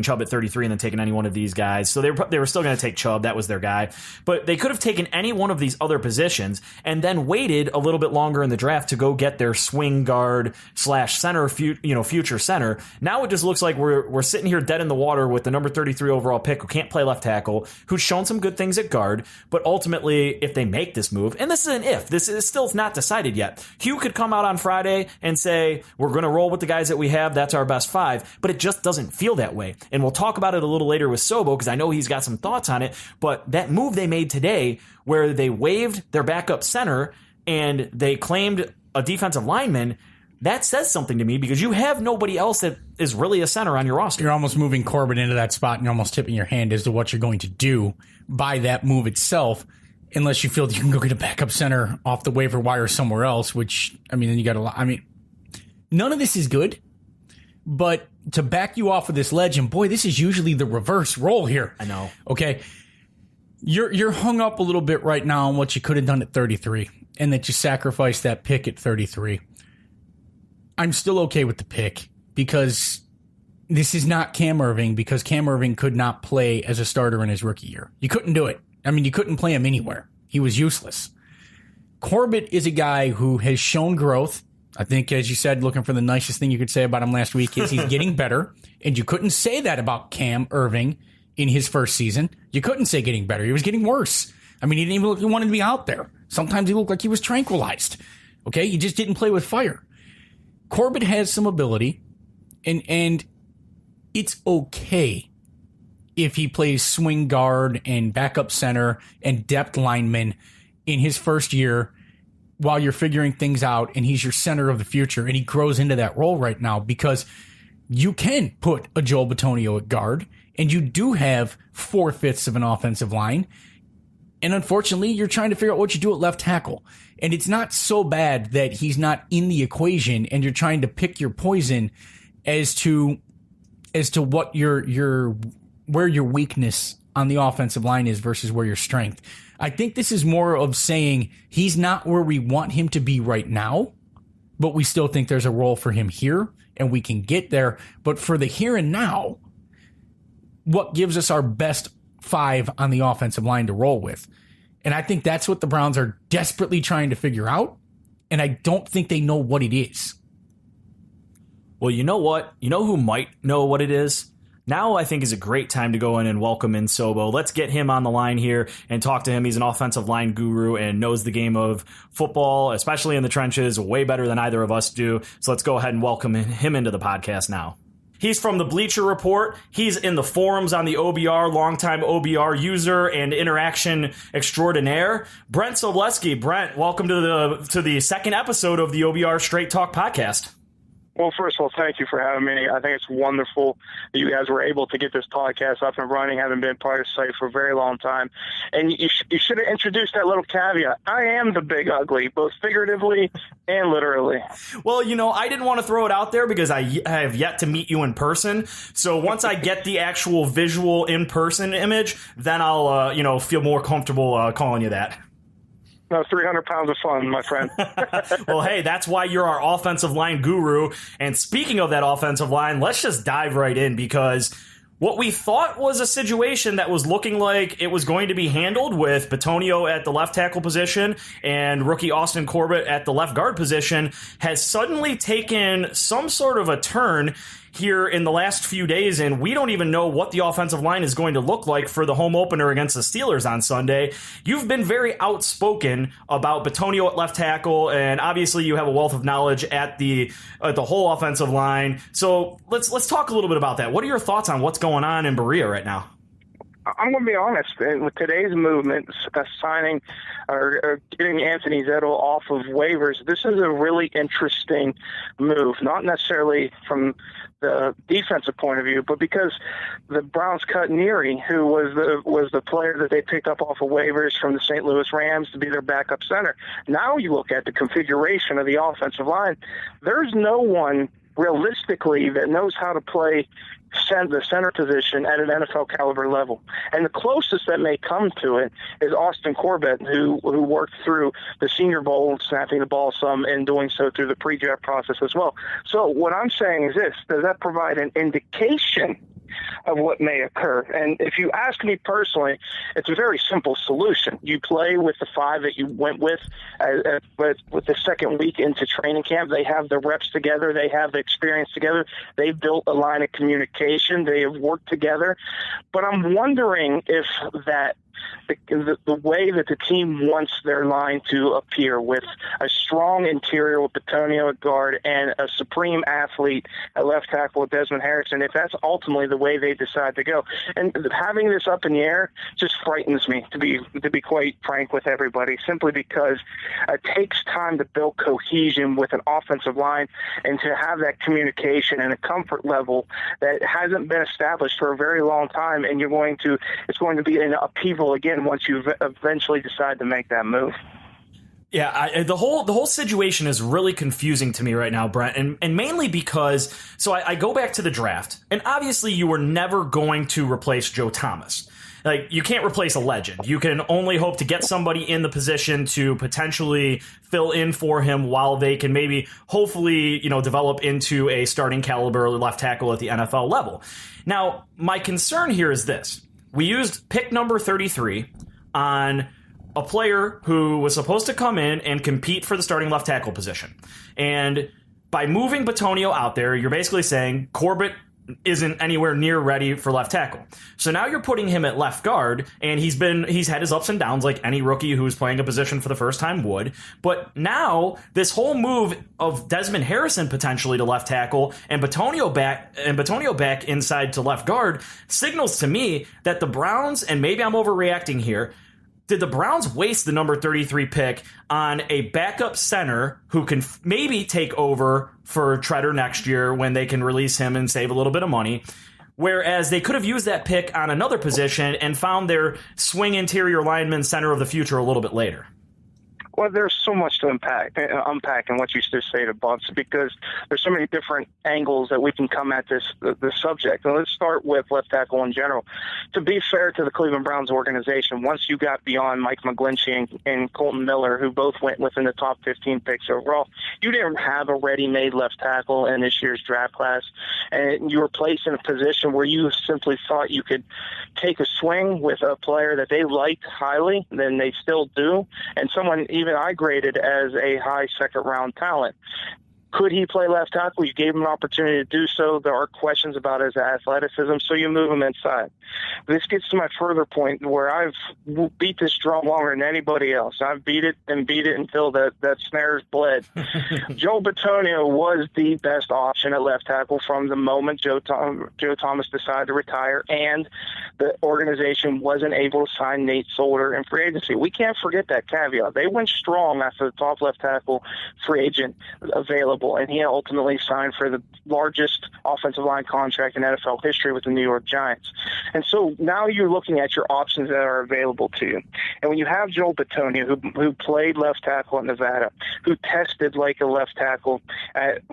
Chubb at 33 and then taken any one of these guys. So they were still going to take Chubb. That was their guy. But they could have taken any one of these other positions and then waited a little bit longer in the draft to go get their swing guard / center, future center. Now it just looks like we're sitting here dead in the water with the number 33 overall pick who can't play left tackle, who's shown some good things at guard, but ultimately, if they make this move, and this is an if, this is still not decided yet. Hugh could come out on Friday and say, we're going to roll with the guys that we have, that's our best 5, but it just doesn't feel that way. And we'll talk about it a little later with Sobo, because I know he's got some thoughts on it, but that move they made today, where they waived their backup center and they claimed a defensive lineman, that says something to me, because you have nobody else that is really a center on your roster. You're almost moving Corbett into that spot, and you're almost tipping your hand as to what you're going to do by that move itself, unless you feel that you can go get a backup center off the waiver wire somewhere else, which, then you got a lot. None of this is good, but to back you off of this ledge, and boy, this is usually the reverse role here. I know. Okay. You're hung up a little bit right now on what you could have done at 33, and that you sacrificed that pick at 33. I'm still okay with the pick, because this is not Cam Erving, because Cam Erving could not play as a starter in his rookie year. You couldn't do it. You couldn't play him anywhere. He was useless. Corbett is a guy who has shown growth. I think, as you said, looking for the nicest thing you could say about him last week is he's getting better. And you couldn't say that about Cam Erving in his first season. You couldn't say getting better. He was getting worse. He didn't even look like he wanted to be out there. Sometimes he looked like he was tranquilized. Okay? He just didn't play with fire. Corbett has some ability, and it's okay if he plays swing guard and backup center and depth lineman in his first year while you're figuring things out, and he's your center of the future, and he grows into that role right now, because you can put a Joel Bitonio at guard, and you do have 4/5 of an offensive line, and unfortunately, you're trying to figure out what you do at left tackle. And it's not so bad that he's not in the equation, and you're trying to pick your poison as to what where your weakness on the offensive line is versus where your strength. I think this is more of saying he's not where we want him to be right now, but we still think there's a role for him here, and we can get there. But for the here and now, what gives us our best 5 on the offensive line to roll with? And I think that's what the Browns are desperately trying to figure out. And I don't think they know what it is. Well, you know what? You know who might know what it is? Now I think is a great time to go in and welcome in Sobo. Let's get him on the line here and talk to him. He's an offensive line guru and knows the game of football, especially in the trenches, way better than either of us do. So let's go ahead and welcome him into the podcast now. He's from the Bleacher Report. He's in the forums on the OBR, longtime OBR user and interaction extraordinaire, Brent Sobleski. Brent, welcome to the second episode of the OBR Straight Talk podcast. Well, first of all, thank you for having me. I think it's wonderful that you guys were able to get this podcast up and running. Haven't been part of the site for a very long time. And you should have introduced that little caveat. I am the big ugly, both figuratively and literally. Well, I didn't want to throw it out there because I have yet to meet you in person. So once I get the actual visual in-person image, then I'll, feel more comfortable calling you that. No, 300 pounds of fun, my friend. Well, hey, that's why you're our offensive line guru. And speaking of that offensive line, let's just dive right in, because what we thought was a situation that was looking like it was going to be handled with Pitoni Oh at the left tackle position and rookie Austin Corbett at the left guard position has suddenly taken some sort of a turn here in the last few days, and we don't even know what the offensive line is going to look like for the home opener against the Steelers on Sunday. You've been very outspoken about Pitoni Oh at left tackle, and obviously you have a wealth of knowledge at the whole offensive line. So let's talk a little bit about that. What are your thoughts on what's going on in Berea right now? I'm going to be honest. With today's movement, signing or getting Anthony Vettel off of waivers, this is a really interesting move. Not necessarily from the defensive point of view, but because the Browns cut Neary, who was the player that they picked up off of waivers from the St. Louis Rams to be their backup center. Now you look at the configuration of the offensive line. There's no one realistically that knows how to play the center position at an NFL caliber level. And the closest that may come to it is Austin Corbett, who worked through the Senior Bowl, snapping the ball some and doing so through the pre-draft process as well. So what I'm saying is this: does that provide an indication of what may occur? And if you ask me personally, it's a very simple solution. You play with the 5 that you went with the second week into training camp. They have the reps together. They have the experience together. They've built a line of communication. They have worked together. But I'm wondering if that the way that the team wants their line to appear, with a strong interior with Pitoni Oh at guard and a supreme athlete at left tackle with Desmond Harrison, if that's ultimately the way they decide to go. And having this up in the air just frightens me, to be quite frank with everybody, simply because it takes time to build cohesion with an offensive line and to have that communication and a comfort level that hasn't been established for a very long time, and it's going to be an upheaval again once you eventually decide to make that move. Yeah, the whole situation is really confusing to me right now, Brent, and mainly because, so I go back to the draft, and obviously you were never going to replace Joe Thomas. Like, you can't replace a legend. You can only hope to get somebody in the position to potentially fill in for him while they can maybe, hopefully, develop into a starting caliber left tackle at the NFL level. Now, my concern here is this. We used pick number 33 on a player who was supposed to come in and compete for the starting left tackle position. And by moving Pitoni Oh out there, you're basically saying Corbett isn't anywhere near ready for left tackle. So now you're putting him at left guard, and he's had his ups and downs like any rookie who's playing a position for the first time would. But now this whole move of Desmond Harrison potentially to left tackle and Pitoni Oh back inside to left guard signals to me that the Browns, and maybe I'm overreacting here, did the Browns waste the number 33 pick on a backup center who can maybe take over for Treader next year when they can release him and save a little bit of money? Whereas they could have used that pick on another position and found their swing interior lineman center of the future a little bit later. Well, there's so much to unpack in what you just say to Bucks, because there's so many different angles that we can come at this subject. And let's start with left tackle in general. To be fair to the Cleveland Browns organization, once you got beyond Mike McGlinchey and Colton Miller, who both went within the top 15 picks overall, you didn't have a ready-made left tackle in this year's draft class, and you were placed in a position where you simply thought you could take a swing with a player that they liked highly, then they still do, and someone even I graded as a high second-round talent. Could he play left tackle? You gave him an opportunity to do so. There are questions about his athleticism, so you move him inside. This gets to my further point, where I've beat this drum longer than anybody else. I've beat it until that snare's bled. Joe Pitoni Oh was the best option at left tackle from the moment Joe Thomas decided to retire, and the organization wasn't able to sign Nate Solder in free agency. We can't forget that caveat. They went strong after the top left tackle free agent available, and he ultimately signed for the largest offensive line contract in NFL history with the New York Giants. And so now you're looking at your options that are available to you. And when you have Joel Pitoni, who played left tackle at Nevada, who tested like a left tackle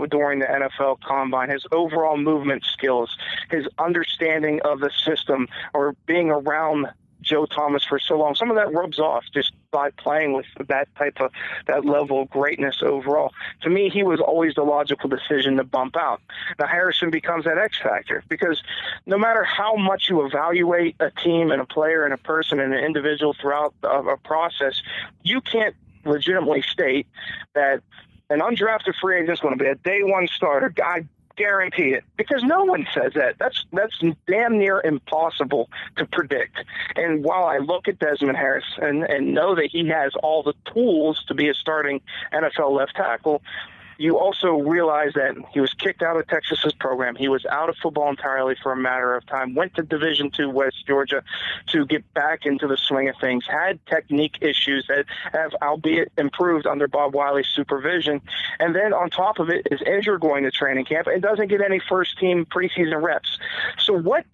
during the NFL Combine, his overall movement skills, his understanding of the system, or being around Joe Thomas for so long, some of that rubs off just by playing with that level of greatness overall. To me, he was always the logical decision to bump out. Now Harrison becomes that X factor, because no matter how much you evaluate a team and a player and a person and an individual throughout a process, you can't legitimately state that an undrafted free agent is going to be a day one starter. I guarantee it, because no one says that. That's damn near impossible to predict. And while I look at Desmond Harrison and know that he has all the tools to be a starting NFL left tackle, you also realize that he was kicked out of Texas's program. He was out of football entirely for a matter of time, went to Division II West Georgia to get back into the swing of things, had technique issues that have, albeit improved under Bob Wiley's supervision. And then on top of it is injured going to training camp and doesn't get any first-team preseason reps. So what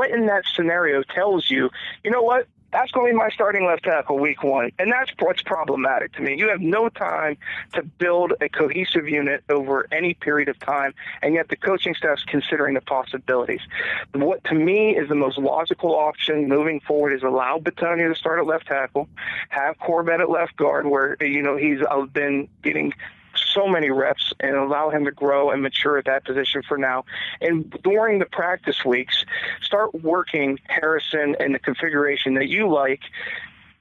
in that scenario tells you, you know what? That's going to be my starting left tackle week 1. And that's what's problematic to me. You have no time to build a cohesive unit over any period of time, and yet the coaching staff's considering the possibilities. What to me is the most logical option moving forward is allow Pitoni to start at left tackle, have Corbett at left guard where, he's been getting so many reps, and allow him to grow and mature at that position for now. And during the practice weeks, start working Harrison and the configuration that you like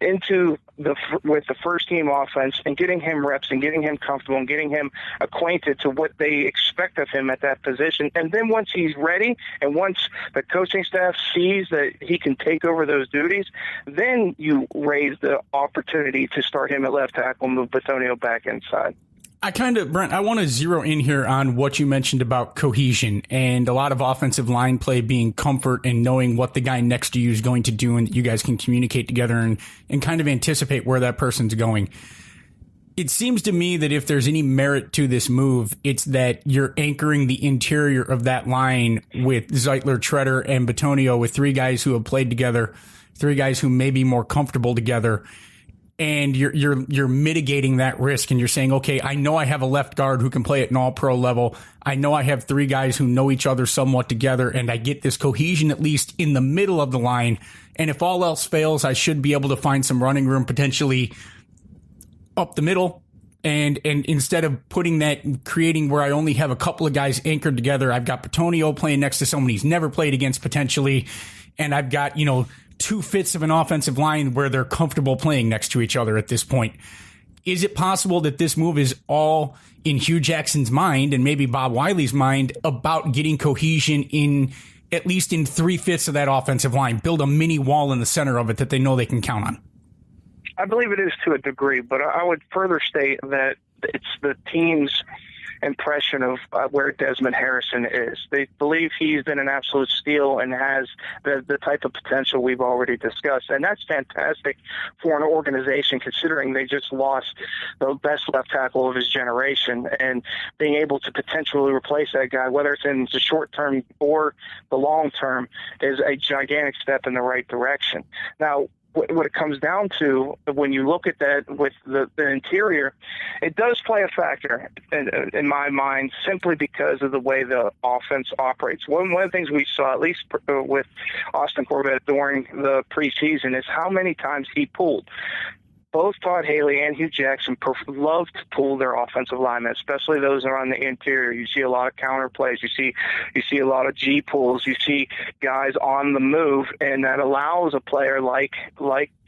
with the first team offense and getting him reps and getting him comfortable and getting him acquainted to what they expect of him at that position. And then once he's ready and once the coaching staff sees that he can take over those duties, then you raise the opportunity to start him at left tackle and move Pitoni Oh back inside. Brent, I want to zero in here on what you mentioned about cohesion and a lot of offensive line play being comfort and knowing what the guy next to you is going to do and that you guys can communicate together and kind of anticipate where that person's going. It seems to me that if there's any merit to this move, it's that you're anchoring the interior of that line with Zeitler, Treader, and Pitoni Oh with 3 guys who have played together, 3 guys who may be more comfortable together. And you're mitigating that risk, and you're saying, okay, I know I have a left guard who can play at an all-pro level. I know I have 3 guys who know each other somewhat together, and I get this cohesion at least in the middle of the line. And if all else fails, I should be able to find some running room potentially up the middle. And instead of putting that, creating where I only have a couple of guys anchored together, I've got Pitoni Oh playing next to someone he's never played against potentially, and I've got 2/5 of an offensive line where they're comfortable playing next to each other at this point. Is it possible that this move is all in Hugh Jackson's mind and maybe Bob Wiley's mind about getting cohesion in at least in 3/5 of that offensive line, build a mini wall in the center of it that they know they can count on? I believe it is to a degree, but I would further state that it's the team's impression of where Desmond Harrison is. They believe he's been an absolute steal and has the type of potential we've already discussed. And that's fantastic for an organization considering they just lost the best left tackle of his generation, and being able to potentially replace that guy, whether it's in the short term or the long term, is a gigantic step in the right direction. Now, what it comes down to, when you look at that with the interior, it does play a factor in my mind, simply because of the way the offense operates. One of the things we saw, at least with Austin Corbett during the preseason, is how many times he pulled. Both Todd Haley and Hugh Jackson love to pull their offensive linemen, especially those that are on the interior. You see a lot of counter plays. You see a lot of G pulls. You see guys on the move, and that allows a player like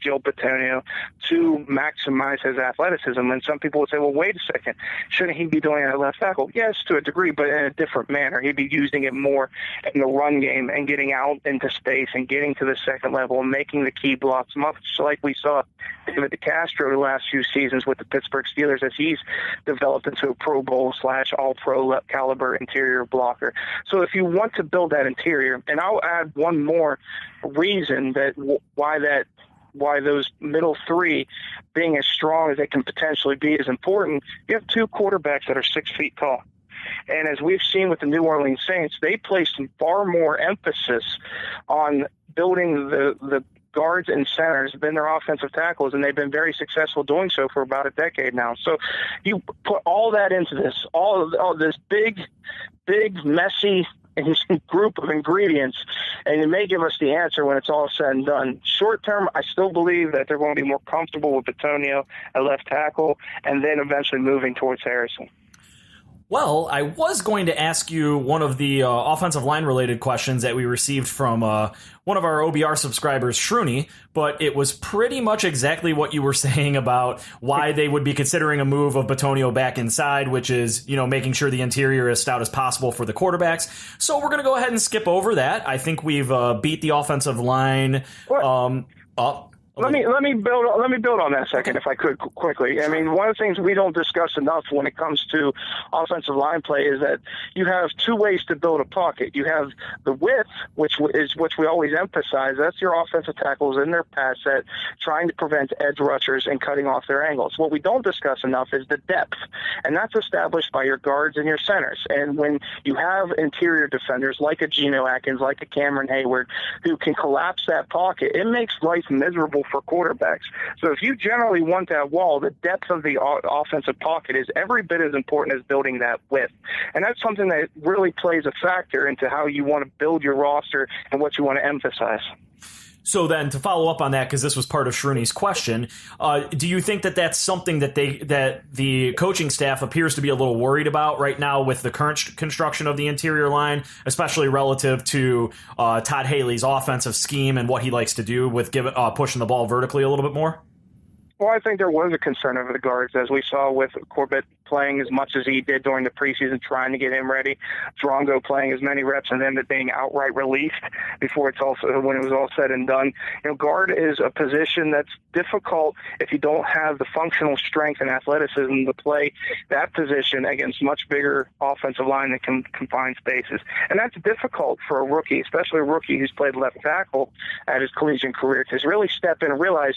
Joe Pitoni Oh to maximize his athleticism. And some people would say, well, wait a second, shouldn't he be doing it at left tackle? Yes, to a degree, but in a different manner. He'd be using it more in the run game and getting out into space and getting to the second level and making the key blocks, much like we saw David DeCastro the last few seasons with the Pittsburgh Steelers, as he's developed into a Pro Bowl / all-pro caliber interior blocker. So if you want to build that interior, and I'll add one more reason that why those middle 3 being as strong as they can potentially be is important. You have 2 quarterbacks that are 6 feet tall. And as we've seen with the New Orleans Saints, they placed far more emphasis on building the guards and centers than their offensive tackles, and they've been very successful doing so for about a decade now. So you put all that into this, all this big, messy group of ingredients, and it may give us the answer when it's all said and done. Short term, I still believe that they're going to be more comfortable with Pitoni Oh at left tackle, and then eventually moving towards Harrison. Well, I was going to ask you one of the offensive line-related questions that we received from one of our OBR subscribers, Shrooney, but it was pretty much exactly what you were saying about why they would be considering a move of Pitoni Oh back inside, which is, making sure the interior is stout as possible for the quarterbacks. So we're going to go ahead and skip over that. I think we've beat the offensive line up. Let me build on that a second, if I could quickly. I mean, one of the things we don't discuss enough when it comes to offensive line play is that you have two ways to build a pocket. You have the width, which we always emphasize. That's your offensive tackles in their pass set, trying to prevent edge rushers and cutting off their angles. What we don't discuss enough is the depth, and that's established by your guards and your centers. And when you have interior defenders like a Geno Atkins, like a Cameron Hayward, who can collapse that pocket, it makes life miserable for quarterbacks. So if you generally want that wall, the depth of the offensive pocket is every bit as important as building that width. And that's something that really plays a factor into how you want to build your roster and what you want to emphasize. So then, to follow up on that, because this was part of Shruni's question, do you think that that's something that the coaching staff appears to be a little worried about right now with the current construction of the interior line, especially relative to Todd Haley's offensive scheme and what he likes to do with pushing the ball vertically a little bit more? Well, I think there was a concern over the guards, as we saw with Corbett playing as much as he did during the preseason, trying to get him ready. Drongo playing as many reps and then being outright released before when it was all said and done. You know, guard is a position that's difficult if you don't have the functional strength and athleticism to play that position against much bigger offensive line that can confine spaces. And that's difficult for a rookie, especially a rookie who's played left tackle at his collegiate career, to really step in and realize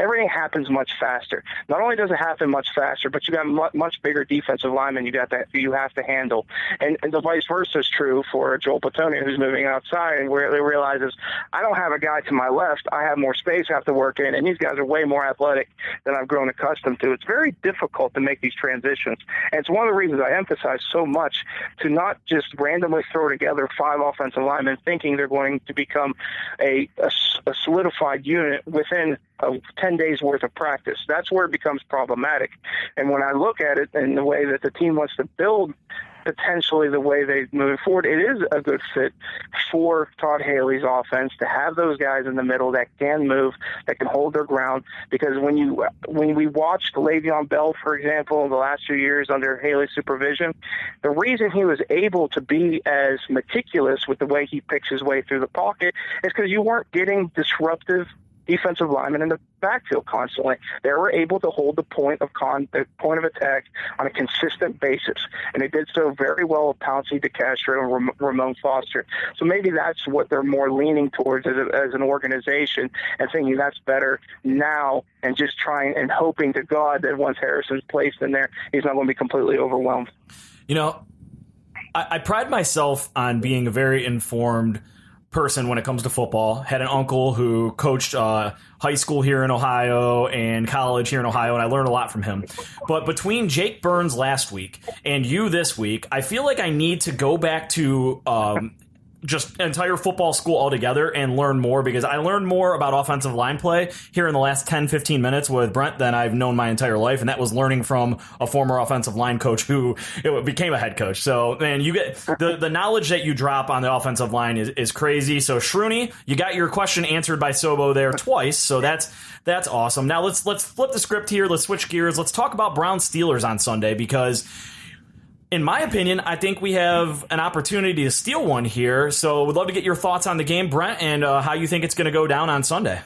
everything happens much faster. Not only does it happen much faster, but you got much bigger defensive linemen you have to handle. And the vice versa is true for Joel Pitoni, who's moving outside and where he realizes, I don't have a guy to my left. I have more space I have to work in, and these guys are way more athletic than I've grown accustomed to. It's very difficult to make these transitions. And it's one of the reasons I emphasize so much to not just randomly throw together 5 offensive linemen thinking they're going to become a solidified unit within 10 days worth of practice. That's where it becomes problematic. And when I look at it in the way that the team wants to build potentially the way they move forward, it is a good fit for Todd Haley's offense to have those guys in the middle that can move, that can hold their ground. Because when we watched Le'Veon Bell, for example, in the last few years under Haley's supervision, the reason he was able to be as meticulous with the way he picks his way through the pocket is because you weren't getting disruptive defensive linemen in the backfield constantly. They were able to hold the point of attack on a consistent basis, and they did so very well with Pouncey, DeCastro, and Ramon Foster. So maybe that's what they're more leaning towards as an organization, and thinking that's better now, and just trying and hoping to God that once Harrison's placed in there, he's not going to be completely overwhelmed. You know, I pride myself on being a very informed person when it comes to football. Had an uncle who coached high school here in Ohio and college here in Ohio, and I learned a lot from him. But between Jake Burns last week and you this week, I feel like I need to go back to just entire football school altogether and learn more, because I learned more about offensive line play here in the last 10-15 minutes with Brent than I've known my entire life, and that was learning from a former offensive line coach who became a head coach. So, man, you get the knowledge that you drop on the offensive line is crazy. So, Shruni, you got your question answered by Sobo there twice, so that's awesome. Now let's flip the script here. Let's switch gears. Let's talk about Browns Steelers on Sunday, because in my opinion, I think we have an opportunity to steal one here. So we'd love to get your thoughts on the game, Brent, and how you think it's going to go down on Sunday.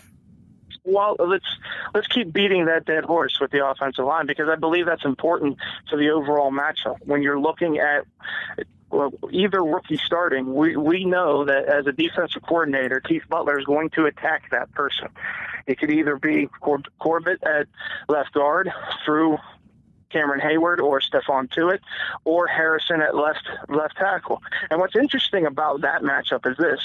Well, let's keep beating that dead horse with the offensive line, because I believe that's important to the overall matchup. When you're looking at either rookie starting, we know that as a defensive coordinator, Keith Butler is going to attack that person. It could either be Corbett at left guard through Cameron Hayward or Stephon Tuitt, or Harrison at left tackle. And what's interesting about that matchup is this: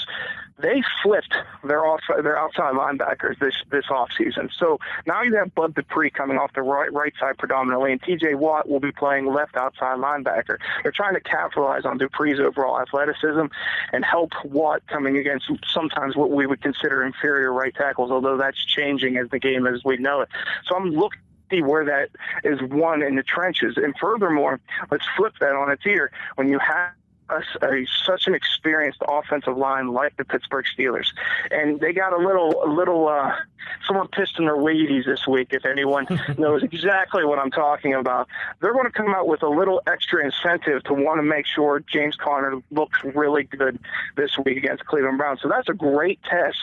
they flipped their outside linebackers this offseason. So now you have Bud Dupree coming off the right side predominantly, and TJ Watt will be playing left outside linebacker. They're trying to capitalize on Dupree's overall athleticism and help Watt coming against sometimes what we would consider inferior right tackles, although that's changing as the game as we know it. So I'm looking see where that is won in the trenches. And furthermore, let's flip that on its ear. When you have such an experienced offensive line like the Pittsburgh Steelers, and they got a little someone pissed in their Wheaties this week. If anyone knows exactly what I'm talking about, they're going to come out with a little extra incentive to want to make sure James Conner looks really good this week against Cleveland Browns. So that's a great test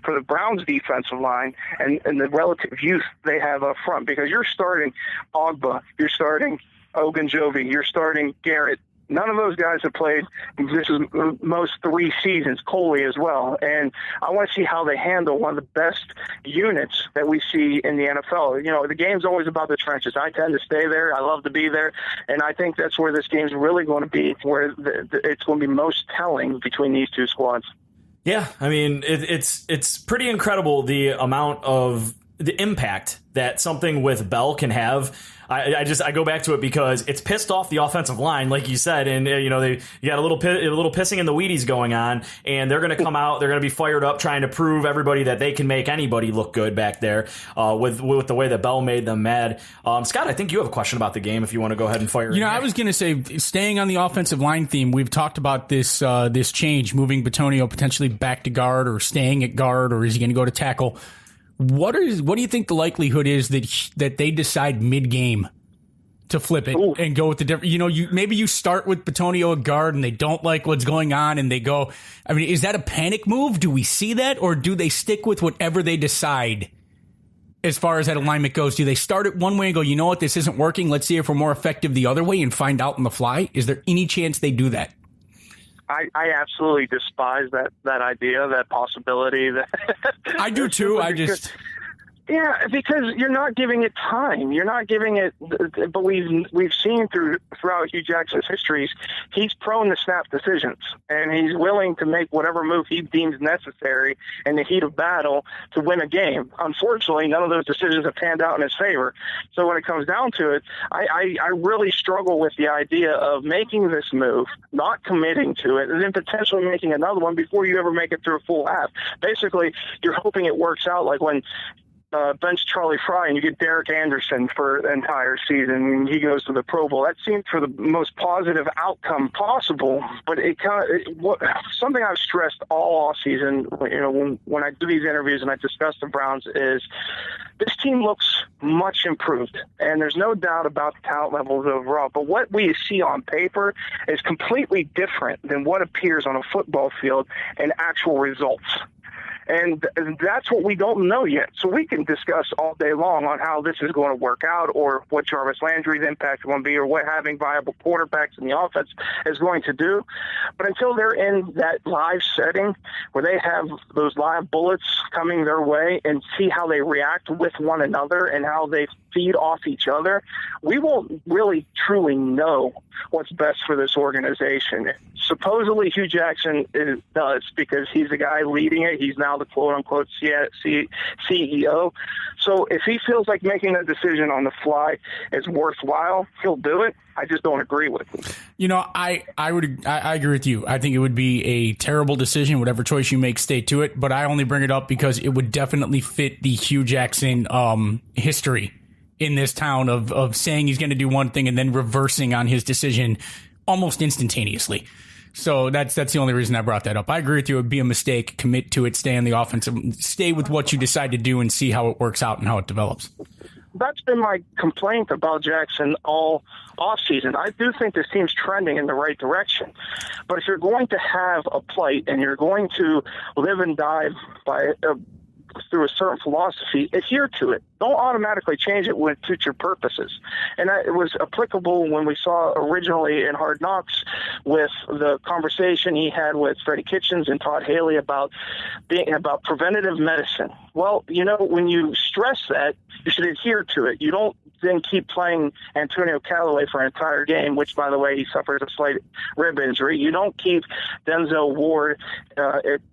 for the Browns defensive line and the relative youth they have up front, because you're starting Ogba, you're starting Ogunjobi, you're starting Garrett. None of those guys have played this is most 3 seasons, Coley as well. And I want to see how they handle one of the best units that we see in the NFL. You know, the game's always about the trenches. I tend to stay there. I love to be there. And I think that's where this game's really going to be, where it's going to be most telling between these two squads. Yeah, I mean, it's pretty incredible the amount of the impact that something with Bell can have. I go back to it because it's pissed off the offensive line, like you said, and you got a little pissing in the Wheaties going on, and they're going to come out, they're going to be fired up, trying to prove everybody that they can make anybody look good back there with the way that Bell made them mad. Scott, I think you have a question about the game if you want to go ahead and fire. I was going to say, staying on the offensive line theme, we've talked about this change, moving Pitoni Oh potentially back to guard or staying at guard, or is he going to go to tackle? What do you think the likelihood is that they decide mid-game to flip it and go with the different? Maybe you start with Pitoni Oh at guard and they don't like what's going on and they go. I mean, is that a panic move? Do we see that, or do they stick with whatever they decide as far as that alignment goes? Do they start it one way and go, you know what, this isn't working, let's see if we're more effective the other way, and find out on the fly? Is there any chance they do that? I absolutely despise that idea, that possibility. I do too. Yeah, because you're not giving it time. You're not giving it. But we've seen throughout Hugh Jackson's histories, he's prone to snap decisions, and he's willing to make whatever move he deems necessary in the heat of battle to win a game. Unfortunately, none of those decisions have panned out in his favor. So when it comes down to it, I really struggle with the idea of making this move, not committing to it, and then potentially making another one before you ever make it through a full half. Basically, you're hoping it works out, like when bench Charlie Fry and you get Derek Anderson for the entire season and he goes to the Pro Bowl. That seemed for the most positive outcome possible, but something I've stressed all off season, when I do these interviews and I discuss the Browns, is this team looks much improved, and there's no doubt about the talent levels overall, but what we see on paper is completely different than what appears on a football field in actual results. And that's what we don't know yet. So we can discuss all day long on how this is going to work out, or what Jarvis Landry's impact is going to be, or what having viable quarterbacks in the offense is going to do. But until they're in that live setting where they have those live bullets coming their way and see how they react with one another and how they feed off each other, we won't really truly know what's best for this organization. Supposedly Hugh Jackson does, because he's the guy leading it. He's now the quote-unquote CEO. So if he feels like making a decision on the fly is worthwhile, he'll do it. I just don't agree with it. I agree with you. I think it would be a terrible decision. Whatever choice you make, stay to it. But I only bring it up because it would definitely fit the Hugh Jackson history in this town of saying he's going to do one thing and then reversing on his decision almost instantaneously. So that's the only reason I brought that up. I agree with you. It would be a mistake. Commit to it. Stay on the offensive. Stay with what you decide to do and see how it works out and how it develops. That's been my complaint about Jackson all offseason. I do think this team's trending in the right direction. But if you're going to have a plight and you're going to live and die by through a certain philosophy, adhere to it. Don't automatically change it when it suits your purposes. And it was applicable when we saw originally in Hard Knocks with the conversation he had with Freddie Kitchens and Todd Haley about preventative medicine. Well, when you stress that, you should adhere to it. You don't then keep playing Antonio Callaway for an entire game, which, by the way, he suffers a slight rib injury. You don't keep Denzel Ward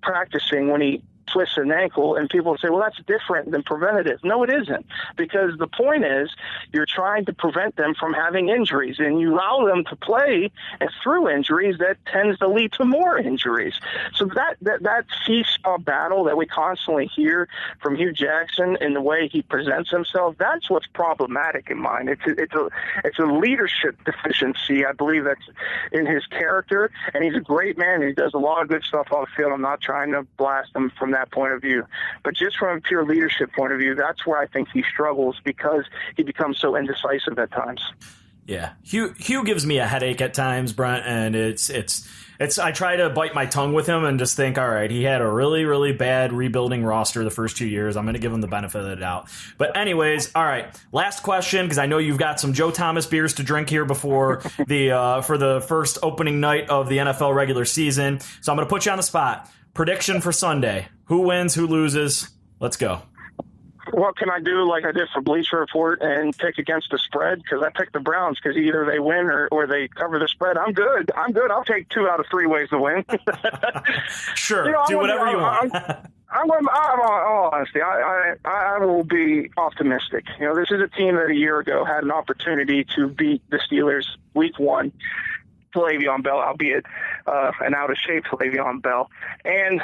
practicing when he twist an ankle, and people say, well, that's different than preventative. No, it isn't, because the point is you're trying to prevent them from having injuries, and you allow them to play, and through injuries, that tends to lead to more injuries. So that seesaw battle that we constantly hear from Hue Jackson in the way he presents himself, that's what's problematic in mine. It's a leadership deficiency. I believe that's in his character, and he's a great man. He does a lot of good stuff off the field. I'm not trying to blast him from that point of view, but just from a pure leadership point of view, that's where I think he struggles, because he becomes so indecisive at times. Yeah, Hue gives me a headache at times, Brent, and it's I try to bite my tongue with him and just think, all right, he had a really, really bad rebuilding roster the first 2 years. I'm going to give him the benefit of the doubt. But anyways, all right, last question, because I know you've got some Joe Thomas beers to drink here before for the first opening night of the NFL regular season. So I'm going to put you on the spot. Prediction for Sunday. Who wins? Who loses? Let's go. What can I do like I did for Bleacher Report and pick against the spread? Because I picked the Browns, because either they win or they cover the spread. I'm good. I'll take 2 out of 3 ways to win. Sure. Do whatever you want. Honestly, I will be optimistic. This is a team that a year ago had an opportunity to beat the Steelers week 1. Le'Veon Bell, albeit an out-of-shape Le'Veon Bell, and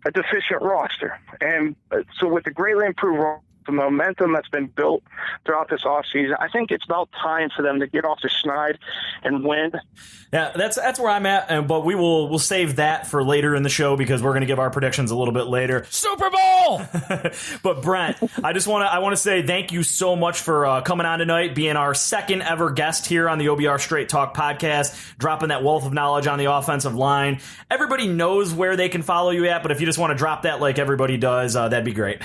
a deficient roster. And so with the greatly improved the momentum that's been built throughout this offseason, I think it's about time for them to get off the schneid and win. Yeah, that's where I'm at, but we'll save that for later in the show, because we're going to give our predictions a little bit later. Super Bowl! But Brent, I want to say thank you so much for coming on tonight, being our second ever guest here on the OBR Straight Talk podcast, dropping that wealth of knowledge on the offensive line. Everybody knows where they can follow you at, but if you just want to drop that like everybody does, that'd be great.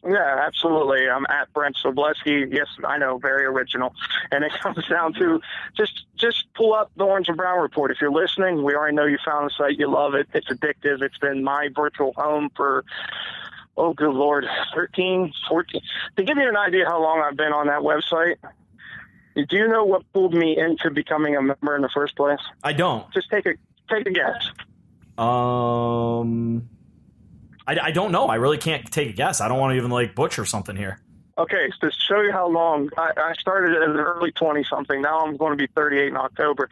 Yeah, absolutely. I'm at Brent Sobleski. Yes, I know, very original. And it comes down to just pull up the Orange and Brown Report. If you're listening, we already know you found the site. You love it. It's addictive. It's been my virtual home for, oh, good Lord, 13, 14. To give you an idea how long I've been on that website, do you know what pulled me into becoming a member in the first place? I don't. Just take a guess. I don't know. I really can't take a guess. I don't want to even butcher something here. Okay, so to show you how long, I started as an early 20-something. Now I'm going to be 38 in October.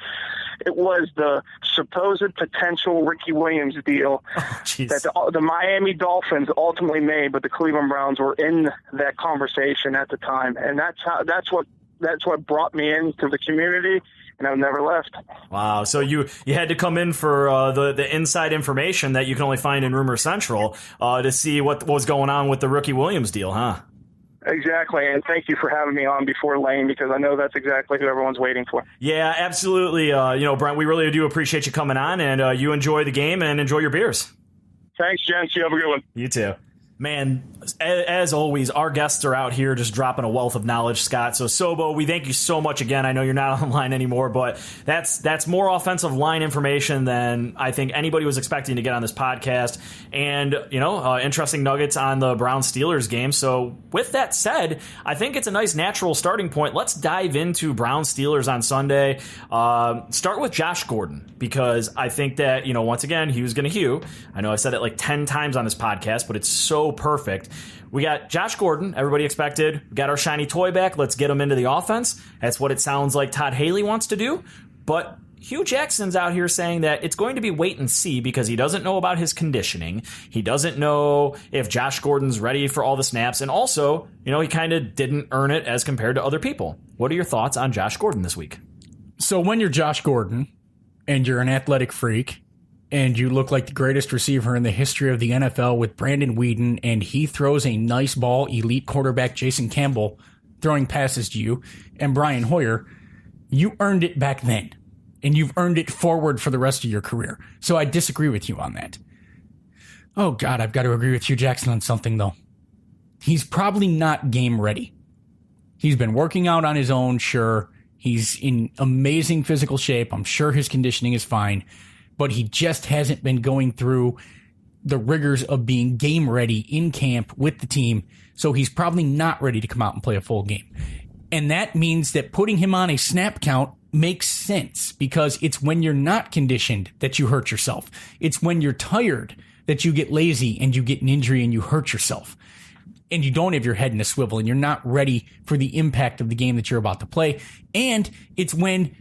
It was the supposed potential Ricky Williams deal that the Miami Dolphins ultimately made, but the Cleveland Browns were in that conversation at the time, and that's what brought me into the community. And I've never left. Wow. So you had to come in for the inside information that you can only find in Rumor Central to see what was going on with the Ricky Williams deal, huh? Exactly. And thank you for having me on before Lane, because I know that's exactly who everyone's waiting for. Yeah, absolutely. Brent, we really do appreciate you coming on, and you enjoy the game and enjoy your beers. Thanks, gents. You have a good one. You too. Man, as always, our guests are out here just dropping a wealth of knowledge, Scott. So, Sobo, we thank you so much again. I know you're not online anymore, but that's more offensive line information than I think anybody was expecting to get on this podcast. And, interesting nuggets on the Browns-Steelers game. So, with that said, I think it's a nice natural starting point. Let's dive into Browns-Steelers on Sunday. Start with Josh Gordon, because I think that, once again, he was going to Hue. I know I said it 10 times on this podcast, but it's so perfect. We got Josh Gordon, everybody expected. We got our shiny toy back. Let's get him into the offense. That's what it sounds like Todd Haley wants to do. But Hue Jackson's out here saying that it's going to be wait and see, because he doesn't know about his conditioning. He doesn't know if Josh Gordon's ready for all the snaps. And also, he kind of didn't earn it as compared to other people. What are your thoughts on Josh Gordon this week? So when you're Josh Gordon and you're an athletic freak, and you look like the greatest receiver in the history of the NFL with Brandon Weeden, and he throws a nice ball, elite quarterback Jason Campbell throwing passes to you, and Brian Hoyer, you earned it back then, and you've earned it forward for the rest of your career. So I disagree with you on that. Oh, God, I've got to agree with Hue Jackson on something, though. He's probably not game ready. He's been working out on his own, sure. He's in amazing physical shape. I'm sure his conditioning is fine. But he just hasn't been going through the rigors of being game ready in camp with the team. So he's probably not ready to come out and play a full game. And that means that putting him on a snap count makes sense, because it's when you're not conditioned that you hurt yourself. It's when you're tired that you get lazy and you get an injury and you hurt yourself and you don't have your head in a swivel and you're not ready for the impact of the game that you're about to play. And it's when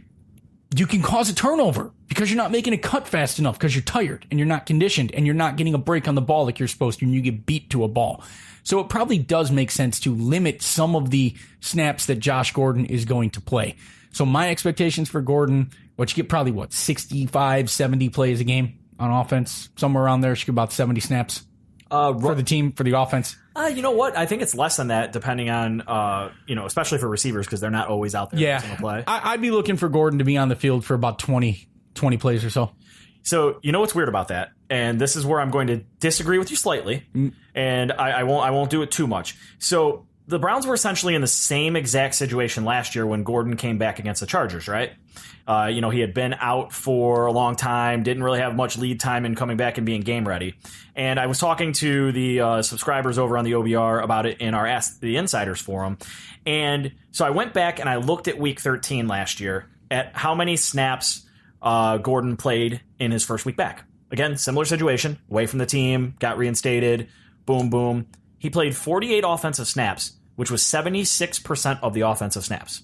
you can cause a turnover because you're not making a cut fast enough because you're tired and you're not conditioned and you're not getting a break on the ball like you're supposed to and you get beat to a ball. So it probably does make sense to limit some of the snaps that Josh Gordon is going to play. So my expectations for Gordon, what you get probably 65, 70 plays a game on offense, somewhere around there. Should get about 70 snaps for the team, for the offense. You know what? I think it's less than that, depending on, especially for receivers, because they're not always out there. Yeah, play. I'd be looking for Gordon to be on the field for about 20 plays or so. So you know what's weird about that, and this is where I'm going to disagree with you slightly, and I won't do it too much. So the Browns were essentially in the same exact situation last year when Gordon came back against the Chargers, right? He had been out for a long time, didn't really have much lead time in coming back and being game ready. And I was talking to the subscribers over on the OBR about it in our Ask the Insiders forum. And so I went back and I looked at week 13 last year at how many snaps Gordon played in his first week back. Again, similar situation, away from the team, got reinstated, boom, boom. He played 48 offensive snaps, which was 76% of the offensive snaps.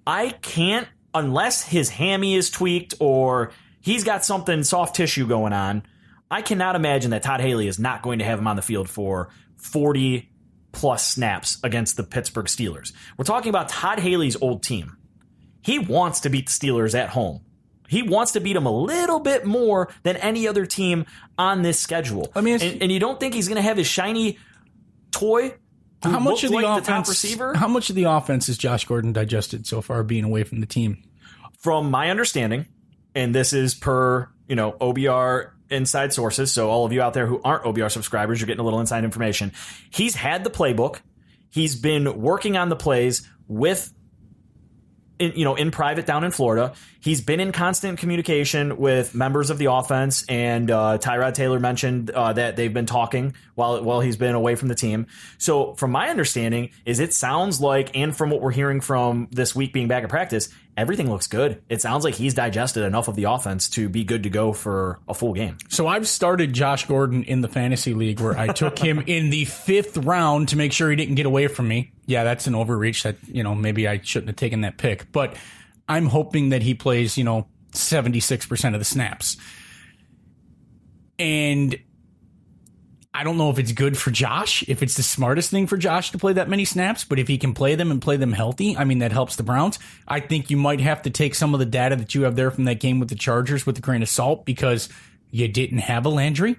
I can't, unless his hammy is tweaked or he's got something soft tissue going on, I cannot imagine that Todd Haley is not going to have him on the field for 40 plus snaps against the Pittsburgh Steelers. We're talking about Todd Haley's old team. He wants to beat the Steelers at home. He wants to beat them a little bit more than any other team on this schedule. And you don't think he's going to have his shiny toy? How much of the like offense? The top receiver? How much of the offense has Josh Gordon digested so far, being away from the team? From my understanding, and this is per OBR inside sources, so all of you out there who aren't OBR subscribers, you're getting a little inside information. He's had the playbook. He's been working on the plays in private down in Florida. He's been in constant communication with members of the offense, and Tyrod Taylor mentioned that they've been talking while he's been away from the team. So from my understanding is it sounds like, and from what we're hearing from this week being back at practice, everything looks good. It sounds like he's digested enough of the offense to be good to go for a full game. So I've started Josh Gordon in the fantasy league where I took him in the 5th round to make sure he didn't get away from me. Yeah, that's an overreach that, maybe I shouldn't have taken that pick, but I'm hoping that he plays, 76% of the snaps. And I don't know if it's good for Josh, if it's the smartest thing for Josh to play that many snaps, but if he can play them and play them healthy, that helps the Browns. I think you might have to take some of the data that you have there from that game with the Chargers with a grain of salt, because you didn't have a Landry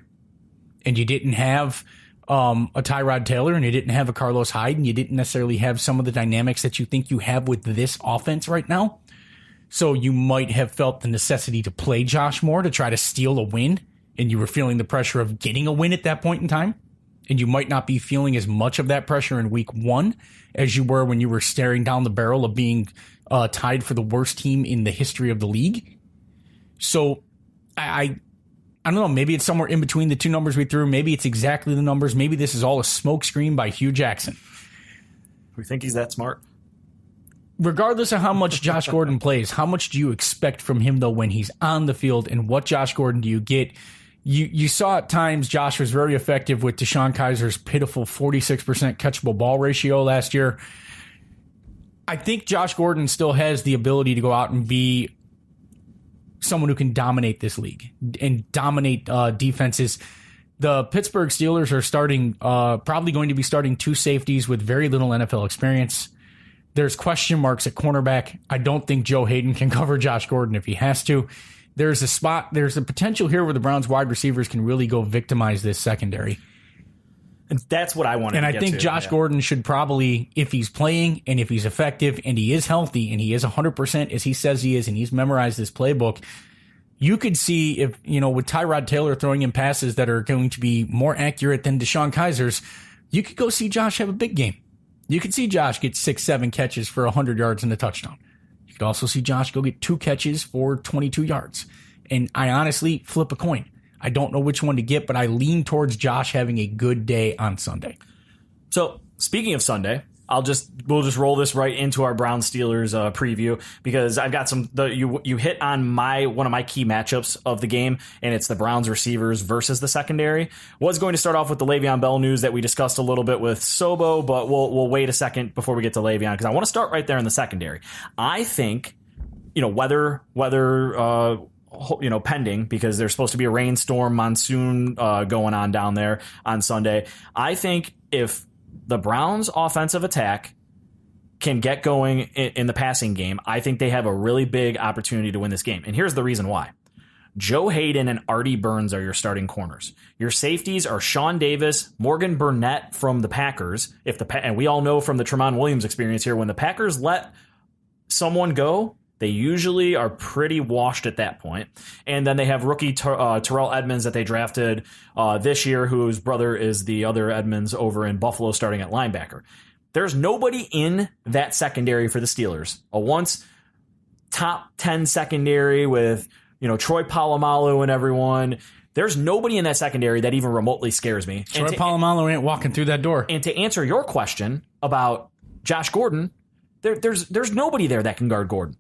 and you didn't have a Tyrod Taylor and you didn't have a Carlos Hyde and you didn't necessarily have some of the dynamics that you think you have with this offense right now. So you might have felt the necessity to play Josh more to try to steal a win, and you were feeling the pressure of getting a win at that point in time, and you might not be feeling as much of that pressure in week 1 as you were when you were staring down the barrel of being tied for the worst team in the history of the league. So I don't know, maybe it's somewhere in between the two numbers we threw. Maybe it's exactly the numbers. Maybe this is all a smokescreen by Hugh Jackson. We think he's that smart. Regardless of how much Josh Gordon plays, how much do you expect from him, though, when he's on the field, and what Josh Gordon do you get? You saw at times Josh was very effective with Deshaun Kaiser's pitiful 46% catchable ball ratio last year. I think Josh Gordon still has the ability to go out and be someone who can dominate this league and dominate defenses. The Pittsburgh Steelers are probably going to be starting 2 safeties with very little NFL experience. There's question marks at cornerback. I don't think Joe Hayden can cover Josh Gordon if he has to. There's a potential here where the Browns wide receivers can really go victimize this secondary. And that's what I want to And I think Josh Gordon should probably, if he's playing and if he's effective and he is healthy and he is 100% as he says he is and he's memorized this playbook, you could see if, with Tyrod Taylor throwing in passes that are going to be more accurate than Deshaun Kaiser's, you could go see Josh have a big game. You could see Josh get 6-7 catches for 100 yards and a touchdown. You could also see Josh go get 2 catches for 22 yards. And I honestly flip a coin. I don't know which one to get, but I lean towards Josh having a good day on Sunday. So, speaking of Sunday, we'll just roll this right into our Browns Steelers preview, because I've got you hit on one of my key matchups of the game, and it's the Browns receivers versus the secondary. Was going to start off with the Le'Veon Bell news that we discussed a little bit with Sobo, but we'll wait a second before we get to Le'Veon, because I want to start right there in the secondary. I think, weather pending, because there's supposed to be a rainstorm monsoon going on down there on Sunday. I think if the Browns offensive attack can get going in the passing game, I think they have a really big opportunity to win this game. And here's the reason why. Joe Hayden and Artie Burns are your starting corners. Your safeties are Sean Davis, Morgan Burnett from the Packers. And we all know from the Tramon Williams experience here, when the Packers let someone go, they usually are pretty washed at that point. And then they have rookie Terrell Edmonds that they drafted this year, whose brother is the other Edmonds over in Buffalo, starting at linebacker. There's nobody in that secondary for the Steelers. A once top 10 secondary with, Troy Polamalu and everyone. There's nobody in that secondary that even remotely scares me. Troy Polamalu ain't walking through that door. And to answer your question about Josh Gordon, there's nobody there that can guard Gordon.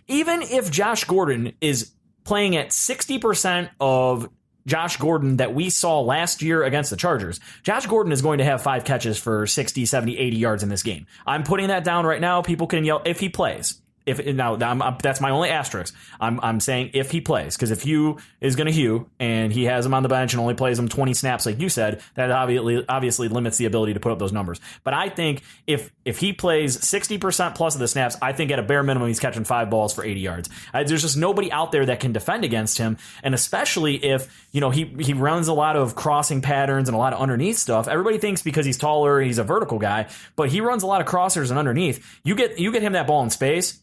Even if Josh Gordon is playing at 60% of Josh Gordon that we saw last year against the Chargers, Josh Gordon is going to have 5 catches for 60, 70, 80 yards in this game. I'm putting that down right now. People can yell if he plays. That's my only asterisk. I'm saying if he plays, because if Hue is going to Hue and he has him on the bench and only plays him 20 snaps, like you said, that obviously limits the ability to put up those numbers. But I think if he plays 60% plus of the snaps, I think at a bare minimum he's catching 5 balls for 80 yards. There's just nobody out there that can defend against him, and especially if he runs a lot of crossing patterns and a lot of underneath stuff. Everybody thinks because he's taller he's a vertical guy, but he runs a lot of crossers and underneath. You get him that ball in space,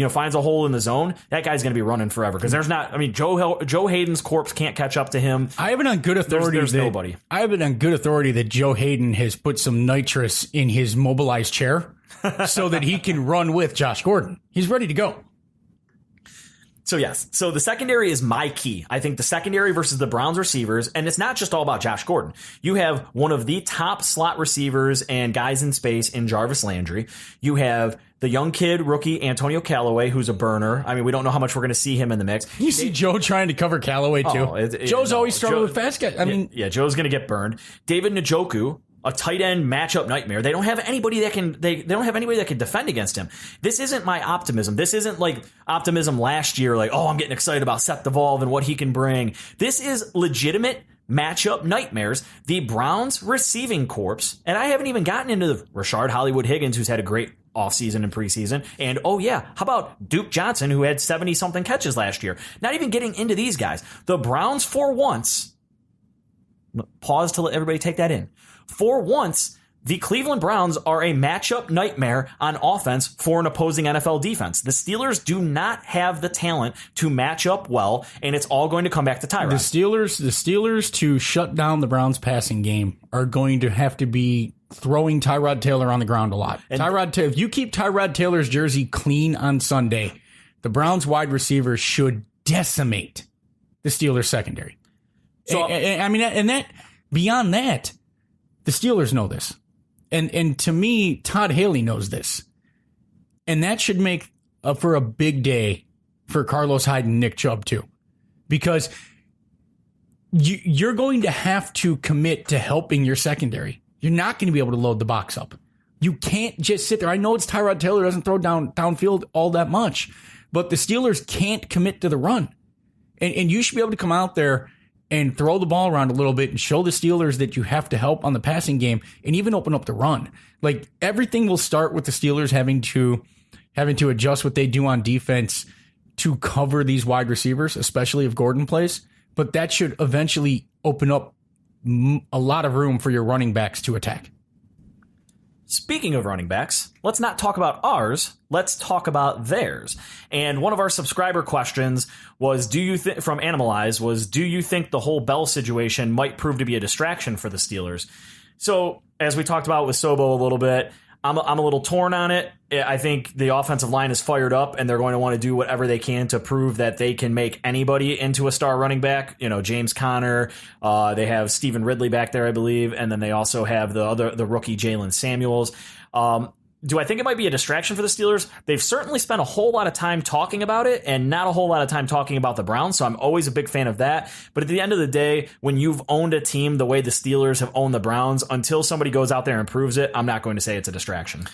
finds a hole in the zone, that guy's going to be running forever, because there's not. I mean, Joe Hayden's corpse can't catch up to him. I have it on good authority. There's nobody. I have it on good authority that Joe Hayden has put some nitrous in his mobilized chair so that he can run with Josh Gordon. He's ready to go. So yes, so the secondary is my key. I think the secondary versus the Browns receivers, and it's not just all about Josh Gordon. You have one of the top slot receivers and guys in space in Jarvis Landry. You have the young kid, rookie Antonio Callaway, who's a burner. I mean, we don't know how much we're going to see him in the mix. You see Joe trying to cover Callaway too. Joe's always struggled with fast guys. Joe's going to get burned. David Njoku, a tight end matchup nightmare. They don't have anybody that can. They don't have anybody that can defend against him. This isn't my optimism. This isn't like optimism last year. Like, I'm getting excited about Seth DeVolve and what he can bring. This is legitimate matchup nightmares. The Browns receiving corps, and I haven't even gotten into the Rashard Hollywood Higgins, who's had a great offseason and preseason. And how about Duke Johnson, who had 70-something catches last year? Not even getting into these guys. The Browns, for once, pause to let everybody take that in. For once, the Cleveland Browns are a matchup nightmare on offense for an opposing NFL defense. The Steelers do not have the talent to match up well, and it's all going to come back to Tyrod. The Steelers to shut down the Browns passing game are going to have to be throwing Tyrod Taylor on the ground a lot. And if you keep Tyrod Taylor's jersey clean on Sunday, the Browns wide receivers should decimate the Steelers secondary. So beyond that, the Steelers know this. And to me, Todd Haley knows this. And that should make for a big day for Carlos Hyde and Nick Chubb, too. Because you're going to have to commit to helping your secondary. You're not going to be able to load the box up. You can't just sit there. I know it's Tyrod Taylor, doesn't throw downfield all that much. But the Steelers can't commit to the run. And you should be able to come out there and throw the ball around a little bit and show the Steelers that you have to help on the passing game and even open up the run. Like, everything will start with the Steelers having to adjust what they do on defense to cover these wide receivers, especially if Gordon plays. But that should eventually open up a lot of room for your running backs to attack. Speaking of running backs, let's not talk about ours. Let's talk about theirs. And one of our subscriber questions was, from Animalize was, do you think the whole Bell situation might prove to be a distraction for the Steelers? So, as we talked about with Sobo a little bit, I'm a little torn on it. I think the offensive line is fired up, and they're going to want to do whatever they can to prove that they can make anybody into a star running back. James Conner. They have Stephen Ridley back there, I believe, and then they also have the rookie Jalen Samuels. Do I think it might be a distraction for the Steelers? They've certainly spent a whole lot of time talking about it and not a whole lot of time talking about the Browns, so I'm always a big fan of that. But at the end of the day, when you've owned a team the way the Steelers have owned the Browns, until somebody goes out there and proves it, I'm not going to say it's a distraction.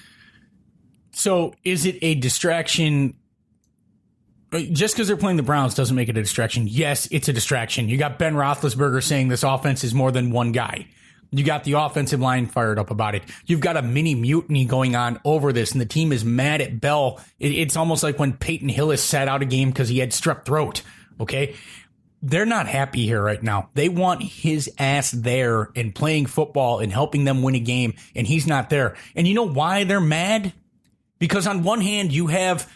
So is it a distraction? Just because they're playing the Browns doesn't make it a distraction. Yes, it's a distraction. You got Ben Roethlisberger saying this offense is more than one guy. You got the offensive line fired up about it. You've got a mini mutiny going on over this, and the team is mad at Bell. It's almost like when Peyton Hillis sat out a game because he had strep throat, okay? They're not happy here right now. They want his ass there and playing football and helping them win a game, and he's not there. And you know why they're mad? Because on one hand, you have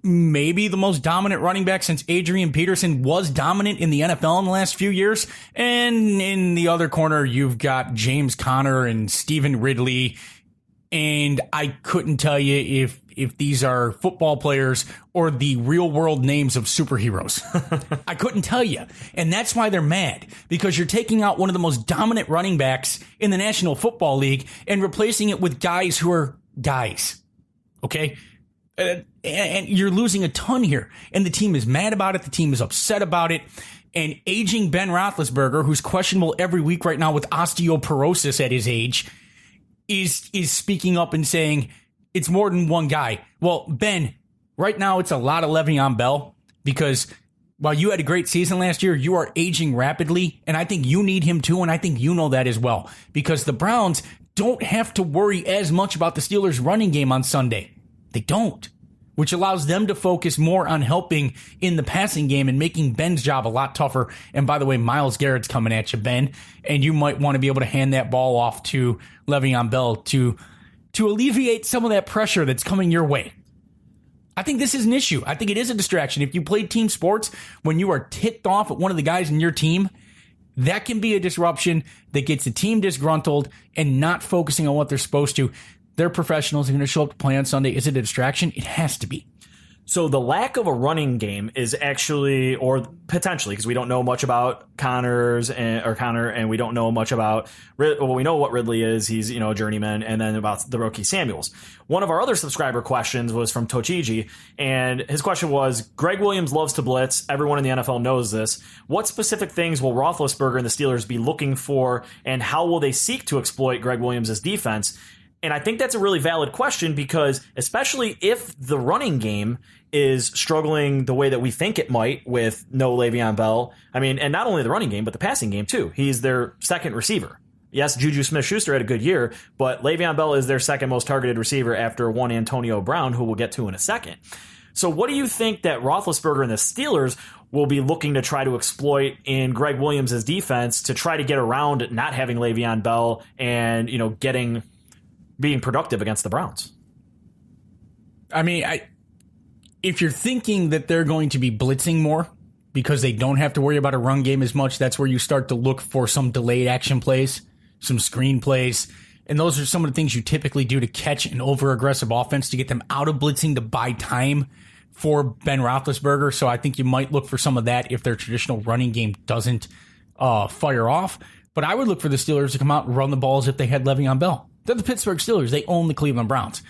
maybe the most dominant running back since Adrian Peterson was dominant in the NFL in the last few years. And in the other corner, you've got James Conner and Stephen Ridley. And I couldn't tell you if these are football players or the real world names of superheroes. I couldn't tell you. And that's why they're mad, because you're taking out one of the most dominant running backs in the National Football League and replacing it with guys who are guys. Okay? And you're losing a ton here. And the team is mad about it. The team is upset about it. And aging Ben Roethlisberger, who's questionable every week right now with osteoporosis at his age, is speaking up and saying it's more than one guy. Well, Ben, right now it's a lot of Le'Veon Bell, because while you had a great season last year, you are aging rapidly. And I think you need him too. And I think you know that as well, because the Browns don't have to worry as much about the Steelers' running game on Sunday. They don't, which allows them to focus more on helping in the passing game and making Ben's job a lot tougher. And by the way, Myles Garrett's coming at you, Ben, and you might want to be able to hand that ball off to Le'Veon Bell to alleviate some of that pressure that's coming your way. I think this is an issue. I think it is a distraction. If you play team sports, when you are ticked off at one of the guys in your team, that can be a disruption that gets the team disgruntled and not focusing on what they're supposed to. They're professionals. They're going to show up to play on Sunday. Is it a distraction? It has to be. So the lack of a running game is actually, or potentially, because we don't know much about Connor, and we don't know much about, well, we know what Ridley is. He's, a journeyman, and then about the rookie Samuels. One of our other subscriber questions was from Tochiji, and his question was, Greg Williams loves to blitz. Everyone in the NFL knows this. What specific things will Roethlisberger and the Steelers be looking for, and how will they seek to exploit Greg Williams' defense? And I think that's a really valid question, because especially if the running game is struggling the way that we think it might with no Le'Veon Bell, and not only the running game, but the passing game too. He's their second receiver. Yes, Juju Smith-Schuster had a good year, but Le'Veon Bell is their second most targeted receiver after one Antonio Brown, who we'll get to in a second. So what do you think that Roethlisberger and the Steelers will be looking to try to exploit in Greg Williams' defense to try to get around not having Le'Veon Bell and, being productive against the Browns? If you're thinking that they're going to be blitzing more because they don't have to worry about a run game as much, that's where you start to look for some delayed action plays, some screen plays. And those are some of the things you typically do to catch an over-aggressive offense to get them out of blitzing to buy time for Ben Roethlisberger. So I think you might look for some of that if their traditional running game doesn't fire off. But I would look for the Steelers to come out and run the ball as if they had Le'Veon Bell. They're the Pittsburgh Steelers. They own the Cleveland Browns.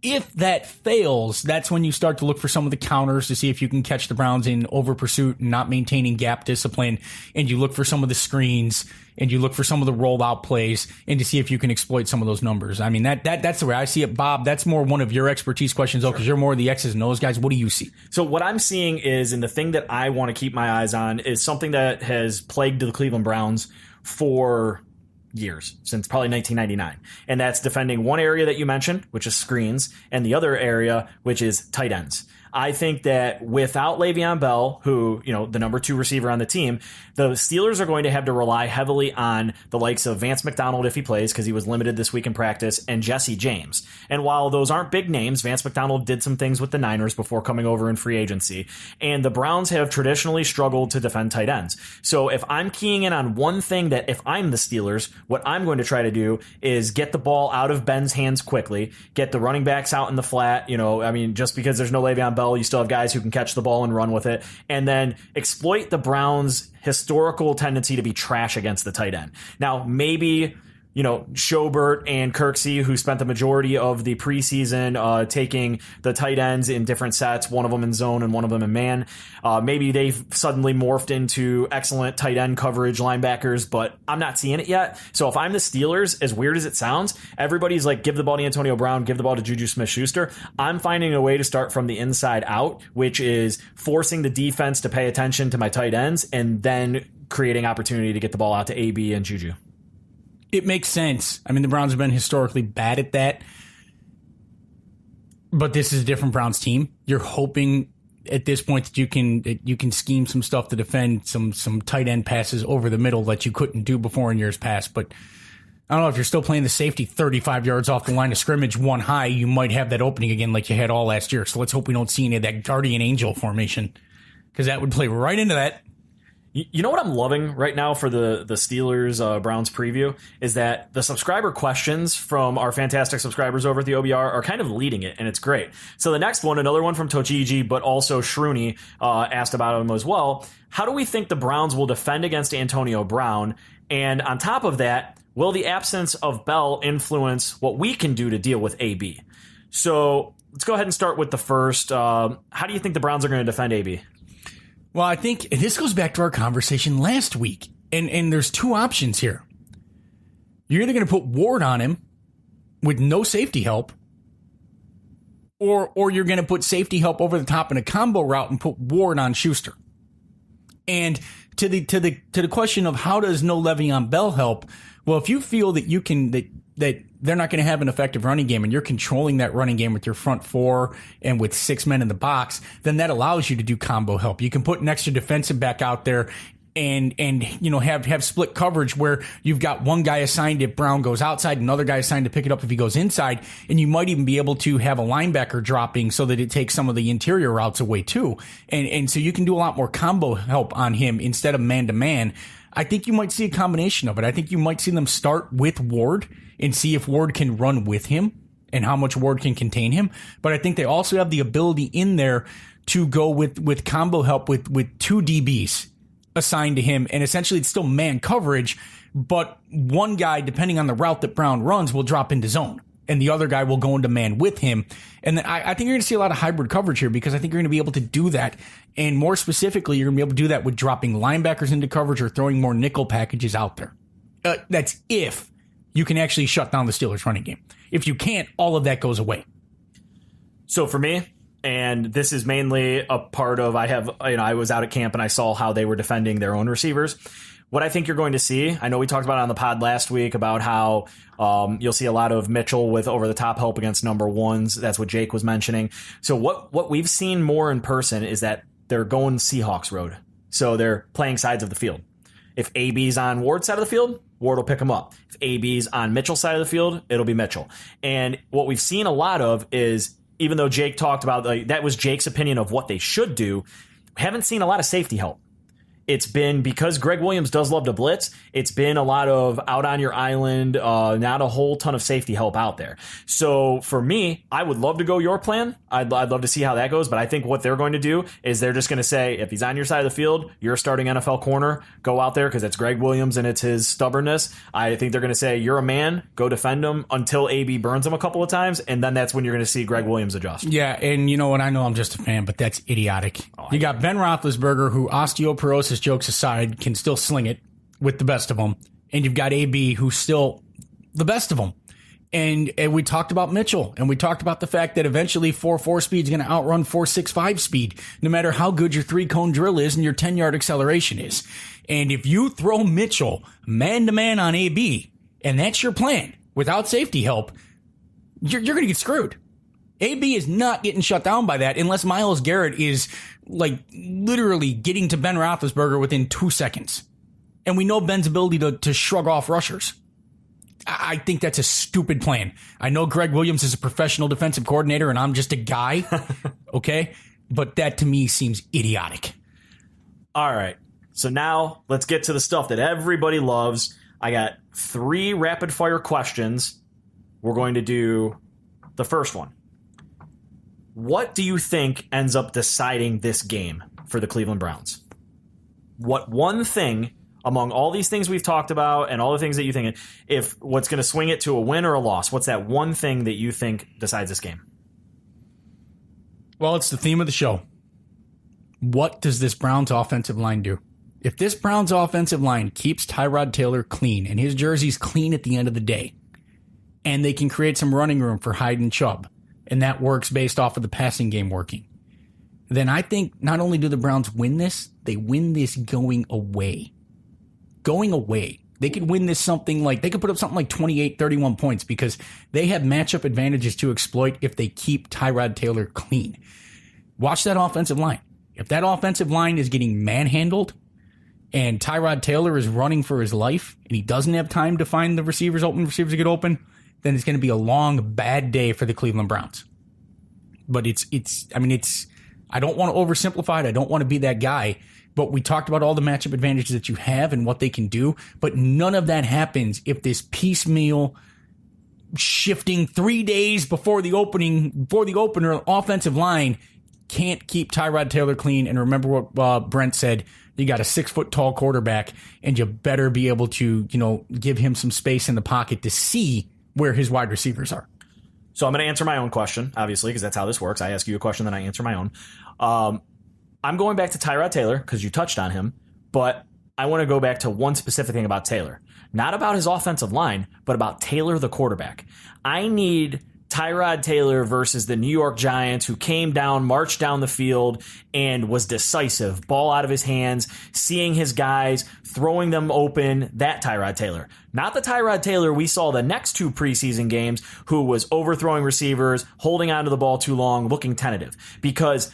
If that fails, that's when you start to look for some of the counters to see if you can catch the Browns in over pursuit and not maintaining gap discipline. And you look for some of the screens and you look for some of the rollout plays and to see if you can exploit some of those numbers. That's the way I see it, Bob. That's more one of your expertise questions, though, because you're more of the X's and O's guys. What do you see? So what I'm seeing is, and the thing that I want to keep my eyes on, is something that has plagued the Cleveland Browns for years, since probably 1999. And that's defending one area that you mentioned, which is screens, and the other area, which is tight ends. I think that without Le'Veon Bell, who, the number 2 receiver on the team, the Steelers are going to have to rely heavily on the likes of Vance McDonald if he plays, because he was limited this week in practice, and Jesse James. And while those aren't big names, Vance McDonald did some things with the Niners before coming over in free agency. And the Browns have traditionally struggled to defend tight ends. So if I'm keying in on one thing, that if I'm the Steelers, what I'm going to try to do is get the ball out of Ben's hands quickly, get the running backs out in the flat. Just because there's no Le'Veon Bell, you still have guys who can catch the ball and run with it, and then exploit the Browns' historical tendency to be trash against the tight end. Now, maybe Schobert and Kirksey, who spent the majority of the preseason taking the tight ends in different sets, one of them in zone and one of them in man. Maybe they've suddenly morphed into excellent tight end coverage linebackers, but I'm not seeing it yet. So if I'm the Steelers, as weird as it sounds, everybody's like, give the ball to Antonio Brown, give the ball to Juju Smith-Schuster. I'm finding a way to start from the inside out, which is forcing the defense to pay attention to my tight ends and then creating opportunity to get the ball out to AB and Juju. It makes sense. I mean, the Browns have been historically bad at that. But this is a different Browns team. You're hoping at this point that you can scheme some stuff to defend some tight end passes over the middle that you couldn't do before in years past. But I don't know, if you're still playing the safety 35 yards off the line of scrimmage, one high, you might have that opening again like you had all last year. So let's hope we don't see any of that guardian angel formation, because that would play right into that. You know what I'm loving right now for the Steelers Browns preview is that the subscriber questions from our fantastic subscribers over at the OBR are kind of leading it, and it's great. So the next one, another one from Tochiji, but also Shrooney asked about him as well. How do we think the Browns will defend against Antonio Brown? And on top of that, will the absence of Bell influence what we can do to deal with AB? So let's go ahead and start with the first. How do you think the Browns are going to defend AB? Well, I think this goes back to our conversation last week, and there's two options here. You're either going to put Ward on him with no safety help, or you're going to put safety help over the top in a combo route and put Ward on Schuster. And to the question of how does no Le'Veon Bell help? Well, if you feel that you can that they're not going to have an effective running game and you're controlling that running game with your front four and with 6 men in the box, then that allows you to do combo help. You can put an extra defensive back out there and have split coverage where you've got one guy assigned if Brown goes outside, another guy assigned to pick it up if he goes inside, and you might even be able to have a linebacker dropping so that it takes some of the interior routes away too. And so you can do a lot more combo help on him instead of man-to-man. I think you might see a combination of it. I think you might see them start with Ward and see if Ward can run with him and how much Ward can contain him. But I think they also have the ability in there to go with combo help with two DBs assigned to him. And essentially it's still man coverage, but one guy, depending on the route that Brown runs, will drop into zone. And the other guy will go into man with him. And then I think you're going to see a lot of hybrid coverage here because I think you're going to be able to do that. And more specifically, you're going to be able to do that with dropping linebackers into coverage or throwing more nickel packages out there. That's if you can actually shut down the Steelers running game. If you can't, all of that goes away. So for me, and this is mainly a part of, I was out at camp and I saw how they were defending their own receivers. What I think you're going to see, I know we talked about it on the pod last week about how you'll see a lot of Mitchell with over-the-top help against number ones. That's what Jake was mentioning. So what we've seen more in person is that they're going Seahawks road. So they're playing sides of the field. If AB's on Ward's side of the field, Ward will pick him up. If AB's on Mitchell's side of the field, it'll be Mitchell. And what we've seen a lot of is, even though Jake talked about, that was Jake's opinion of what they should do, haven't seen a lot of safety help. It's been because Greg Williams does love to blitz. It's been a lot of out on your island, not a whole ton of safety help out there. So for me, I would love to go your plan. I'd love to see how that goes. But I think what they're going to do is they're just going to say, if he's on your side of the field, you're a starting NFL corner, go out there because it's Greg Williams and it's his stubbornness. I think they're going to say, you're a man, go defend him until AB burns him a couple of times. And then that's when you're going to see Greg Williams adjust. Yeah, and you know what? I know I'm just a fan, but that's idiotic. You got Ben Roethlisberger, who, osteoporosis jokes aside, can still sling it with the best of them. And you've got AB, who's still the best of them. And we talked about Mitchell, and we talked about the fact that eventually 4.4 speed is going to outrun 4.65 speed, no matter how good your 3-cone drill is and your 10-yard acceleration is. And if you throw Mitchell man-to-man on AB, and that's your plan, without safety help, you're going to get screwed. AB is not getting shut down by that unless Myles Garrett is like literally getting to Ben Roethlisberger within 2 seconds. And we know Ben's ability to shrug off rushers. I think that's a stupid plan. I know Greg Williams is a professional defensive coordinator and I'm just a guy. Okay. But that to me seems idiotic. All right. So now let's get to the stuff that everybody loves. I got 3 rapid fire questions. We're going to do the first one. What do you think ends up deciding this game for the Cleveland Browns? What one thing among all these things we've talked about and all the things that you think, if what's going to swing it to a win or a loss, what's that one thing that you think decides this game? Well, it's the theme of the show. What does this Browns offensive line do? If this Browns offensive line keeps Tyrod Taylor clean and his jersey's clean at the end of the day, and they can create some running room for Hyde and Chubb, and that works based off of the passing game working, then I think not only do the Browns win this, they win this going away. Going away. They could win this something like, they could put up something like 28, 31 points because they have matchup advantages to exploit if they keep Tyrod Taylor clean. Watch that offensive line. If that offensive line is getting manhandled and Tyrod Taylor is running for his life and he doesn't have time to find the receivers to get open, then it's going to be a long, bad day for the Cleveland Browns. But I don't want to oversimplify it. I don't want to be that guy. But we talked about all the matchup advantages that you have and what they can do. But none of that happens if this piecemeal shifting 3 days before the opener offensive line can't keep Tyrod Taylor clean. And remember what Brent said, you got a 6-foot-tall quarterback and you better be able to, give him some space in the pocket to see where his wide receivers are. So I'm going to answer my own question, obviously, because that's how this works. I ask you a question, then I answer my own. I'm going back to Tyrod Taylor because you touched on him, but I want to go back to one specific thing about Taylor. Not about his offensive line, but about Taylor, the quarterback. I need Tyrod Taylor versus the New York Giants, who came down, marched down the field, and was decisive. Ball out of his hands, seeing his guys, throwing them open. That Tyrod Taylor. Not the Tyrod Taylor we saw the next 2 preseason games, who was overthrowing receivers, holding onto the ball too long, looking tentative. Because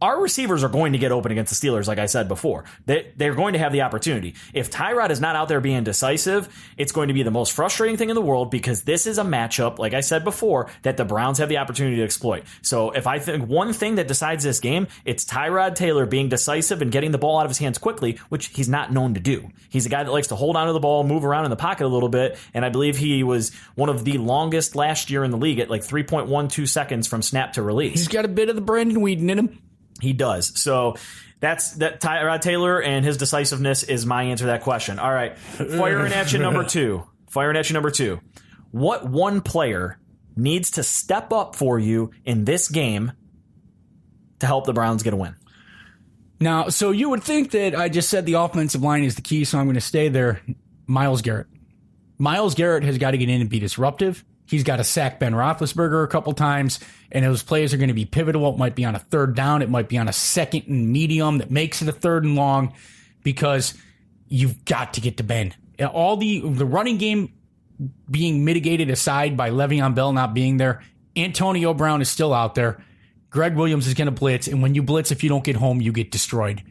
our receivers are going to get open against the Steelers, like I said before. They're going to have the opportunity. If Tyrod is not out there being decisive, it's going to be the most frustrating thing in the world, because this is a matchup, like I said before, that the Browns have the opportunity to exploit. So if I think one thing that decides this game, it's Tyrod Taylor being decisive and getting the ball out of his hands quickly, which he's not known to do. He's a guy that likes to hold onto the ball, move around in the pocket a little bit, and I believe he was one of the longest last year in the league at like 3.12 seconds from snap to release. He's got a bit of the Brandon Weeden in him. He does. So that Tyrod Taylor and his decisiveness is my answer to that question. All right, firing at you number two. What one player needs to step up for you in this game to help the Browns get a win? Now, so you would think that I just said the offensive line is the key, so I'm going to stay there. Myles Garrett. Myles Garrett has got to get in and be disruptive. He's got to sack Ben Roethlisberger a couple times, and those plays are going to be pivotal. It might be on a 3rd down. It might be on a 2nd and medium that makes it a 3rd and long, because you've got to get to Ben. All the running game being mitigated aside by Le'Veon Bell not being there, Antonio Brown is still out there. Greg Williams is going to blitz, and when you blitz, if you don't get home, you get destroyed.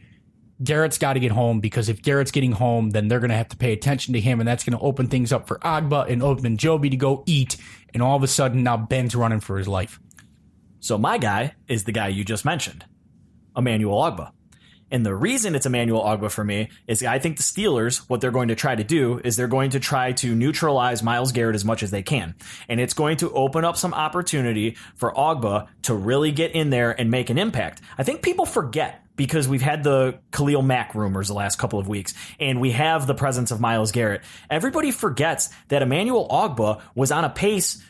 Garrett's got to get home, because if Garrett's getting home, then they're going to have to pay attention to him, and that's going to open things up for Agba and Ogunjobi to go eat, and all of a sudden now Ben's running for his life. So my guy is the guy you just mentioned, Emmanuel Ogbah. And the reason it's Emmanuel Ogbah for me is I think the Steelers, what they're going to try to do is they're going to try to neutralize Myles Garrett as much as they can. And it's going to open up some opportunity for Ogbah to really get in there and make an impact. I think people forget, because we've had the Khalil Mack rumors the last couple of weeks, and we have the presence of Myles Garrett. Everybody forgets that Emmanuel Ogbah was on a pace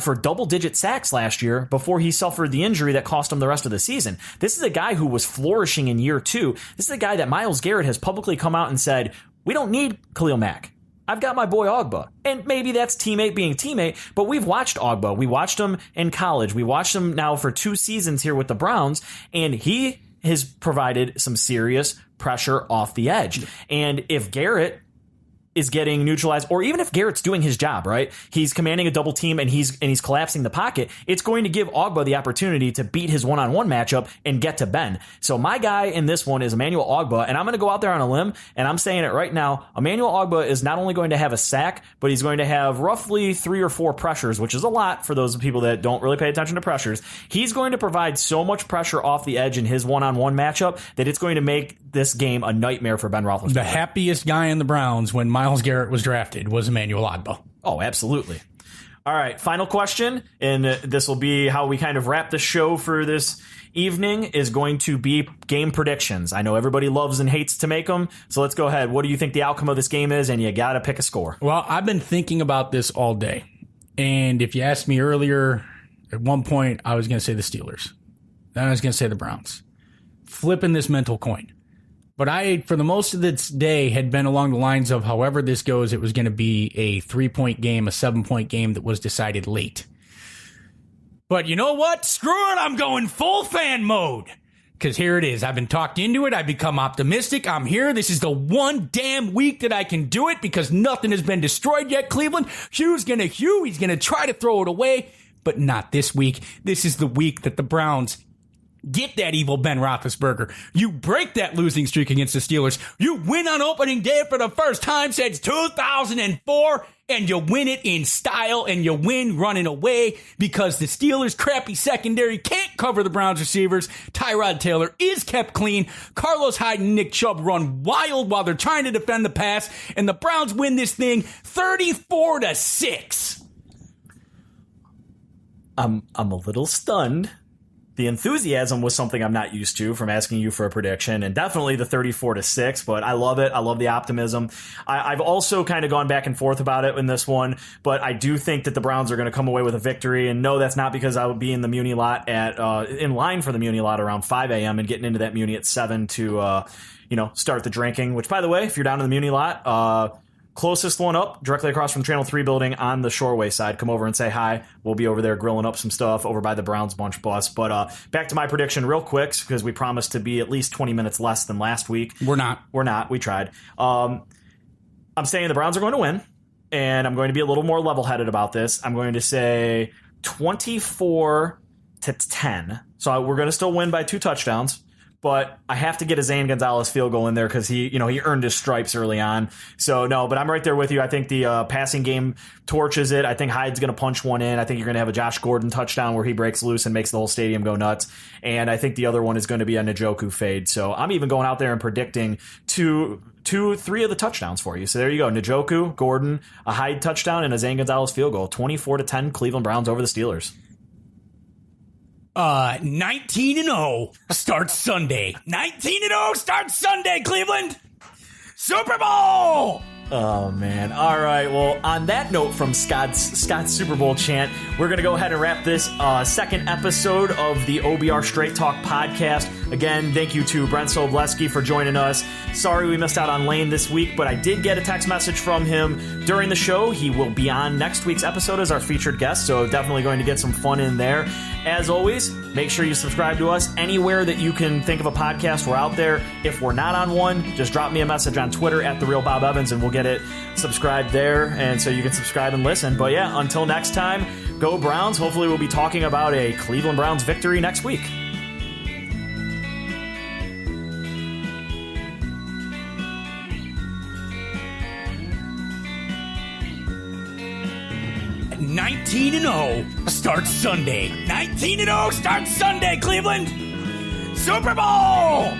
for double-digit sacks last year before he suffered the injury that cost him the rest of the season. This is a guy who was flourishing in year 2. This is a guy that Myles Garrett has publicly come out and said, we don't need Khalil Mack. I've got my boy Ogbah. And maybe that's teammate being teammate, but we've watched Ogbah. We watched him in college. We watched him now for 2 seasons here with the Browns, and he has provided some serious pressure off the edge. And if Garrett is getting neutralized, or even if Garrett's doing his job, right? He's commanding a double team and he's collapsing the pocket. It's going to give Ogbah the opportunity to beat his one-on-one matchup and get to Ben. So my guy in this one is Emmanuel Ogbah, and I'm going to go out there on a limb, and I'm saying it right now. Emmanuel Ogbah is not only going to have a sack, but he's going to have roughly 3 or 4 pressures, which is a lot for those people that don't really pay attention to pressures. He's going to provide so much pressure off the edge in his one-on-one matchup that it's going to make this game a nightmare for Ben Roethlisberger. The happiest guy in the Browns when Myles Garrett was drafted was Emmanuel Ogbah. Oh, absolutely. All right, final question, and this will be how we kind of wrap the show for this evening, is going to be game predictions. I know everybody loves and hates to make them, so let's go ahead. What do you think the outcome of this game is? And you got to pick a score. Well, I've been thinking about this all day. And if you asked me earlier, at one point, I was going to say the Steelers. Then I was going to say the Browns. Flipping this mental coin. But I, for the most of this day, had been along the lines of however this goes, it was going to be a 3-point game, a 7-point game that was decided late. But you know what? Screw it. I'm going full fan mode. Because here it is. I've been talked into it. I've become optimistic. I'm here. This is the one damn week that I can do it because nothing has been destroyed yet, Cleveland. Hue's going to Hue. He's going to try to throw it away. But not this week. This is the week that the Browns get that evil Ben Roethlisberger. You break that losing streak against the Steelers. You win on opening day for the first time since 2004, and you win it in style, and you win running away because the Steelers' crappy secondary can't cover the Browns receivers. Tyrod Taylor is kept clean. Carlos Hyde and Nick Chubb run wild while they're trying to defend the pass, and the Browns win this thing 34-6. I'm a little stunned. The enthusiasm was something I'm not used to from asking you for a prediction, and definitely the 34-6, but I love it. I love the optimism. I've also kind of gone back and forth about it in this one, but I do think that the Browns are going to come away with a victory, and no, that's not because I would be in the Muni lot in line for the Muni lot around 5 a.m. and getting into that Muni at 7 to start the drinking, which, by the way, if you're down in the Muni lot, closest one up, directly across from Channel 3 building on the Shoreway side. Come over and say hi. We'll be over there grilling up some stuff over by the Browns Bunch bus. But back to my prediction real quick, because we promised to be at least 20 minutes less than last week. We're not. We tried. I'm saying the Browns are going to win, and I'm going to be a little more level-headed about this. I'm going to say 24-10. So we're going to still win by 2 touchdowns. But I have to get a Zane Gonzalez field goal in there because he earned his stripes early on. So no, but I'm right there with you. I think the passing game torches it. I think Hyde's going to punch one in. I think you're going to have a Josh Gordon touchdown where he breaks loose and makes the whole stadium go nuts. And I think the other one is going to be a Njoku fade. So I'm even going out there and predicting 3 of the touchdowns for you. So there you go. Njoku, Gordon, a Hyde touchdown, and a Zane Gonzalez field goal. 24-10 Cleveland Browns over the Steelers. 19-0 starts Sunday. 19-0 starts Sunday, Cleveland. Super Bowl. Oh, man. All right. Well, on that note from Scott's Super Bowl chant, we're going to go ahead and wrap this second episode of the OBR Straight Talk podcast. Again, thank you to Brent Sobleski for joining us. Sorry we missed out on Lane this week, but I did get a text message from him during the show. He will be on next week's episode as our featured guest, so definitely going to get some fun in there. As always, make sure you subscribe to us anywhere that you can think of a podcast. We're out there. If we're not on one, just drop me a message on Twitter at @TheRealBobEvans, and we'll get it subscribed there, and so you can subscribe and listen. But yeah, until next time, go Browns. Hopefully we'll be talking about a Cleveland Browns victory next week. $19-0 starts Sunday. 19-0 starts Sunday, Cleveland. Super Bowl.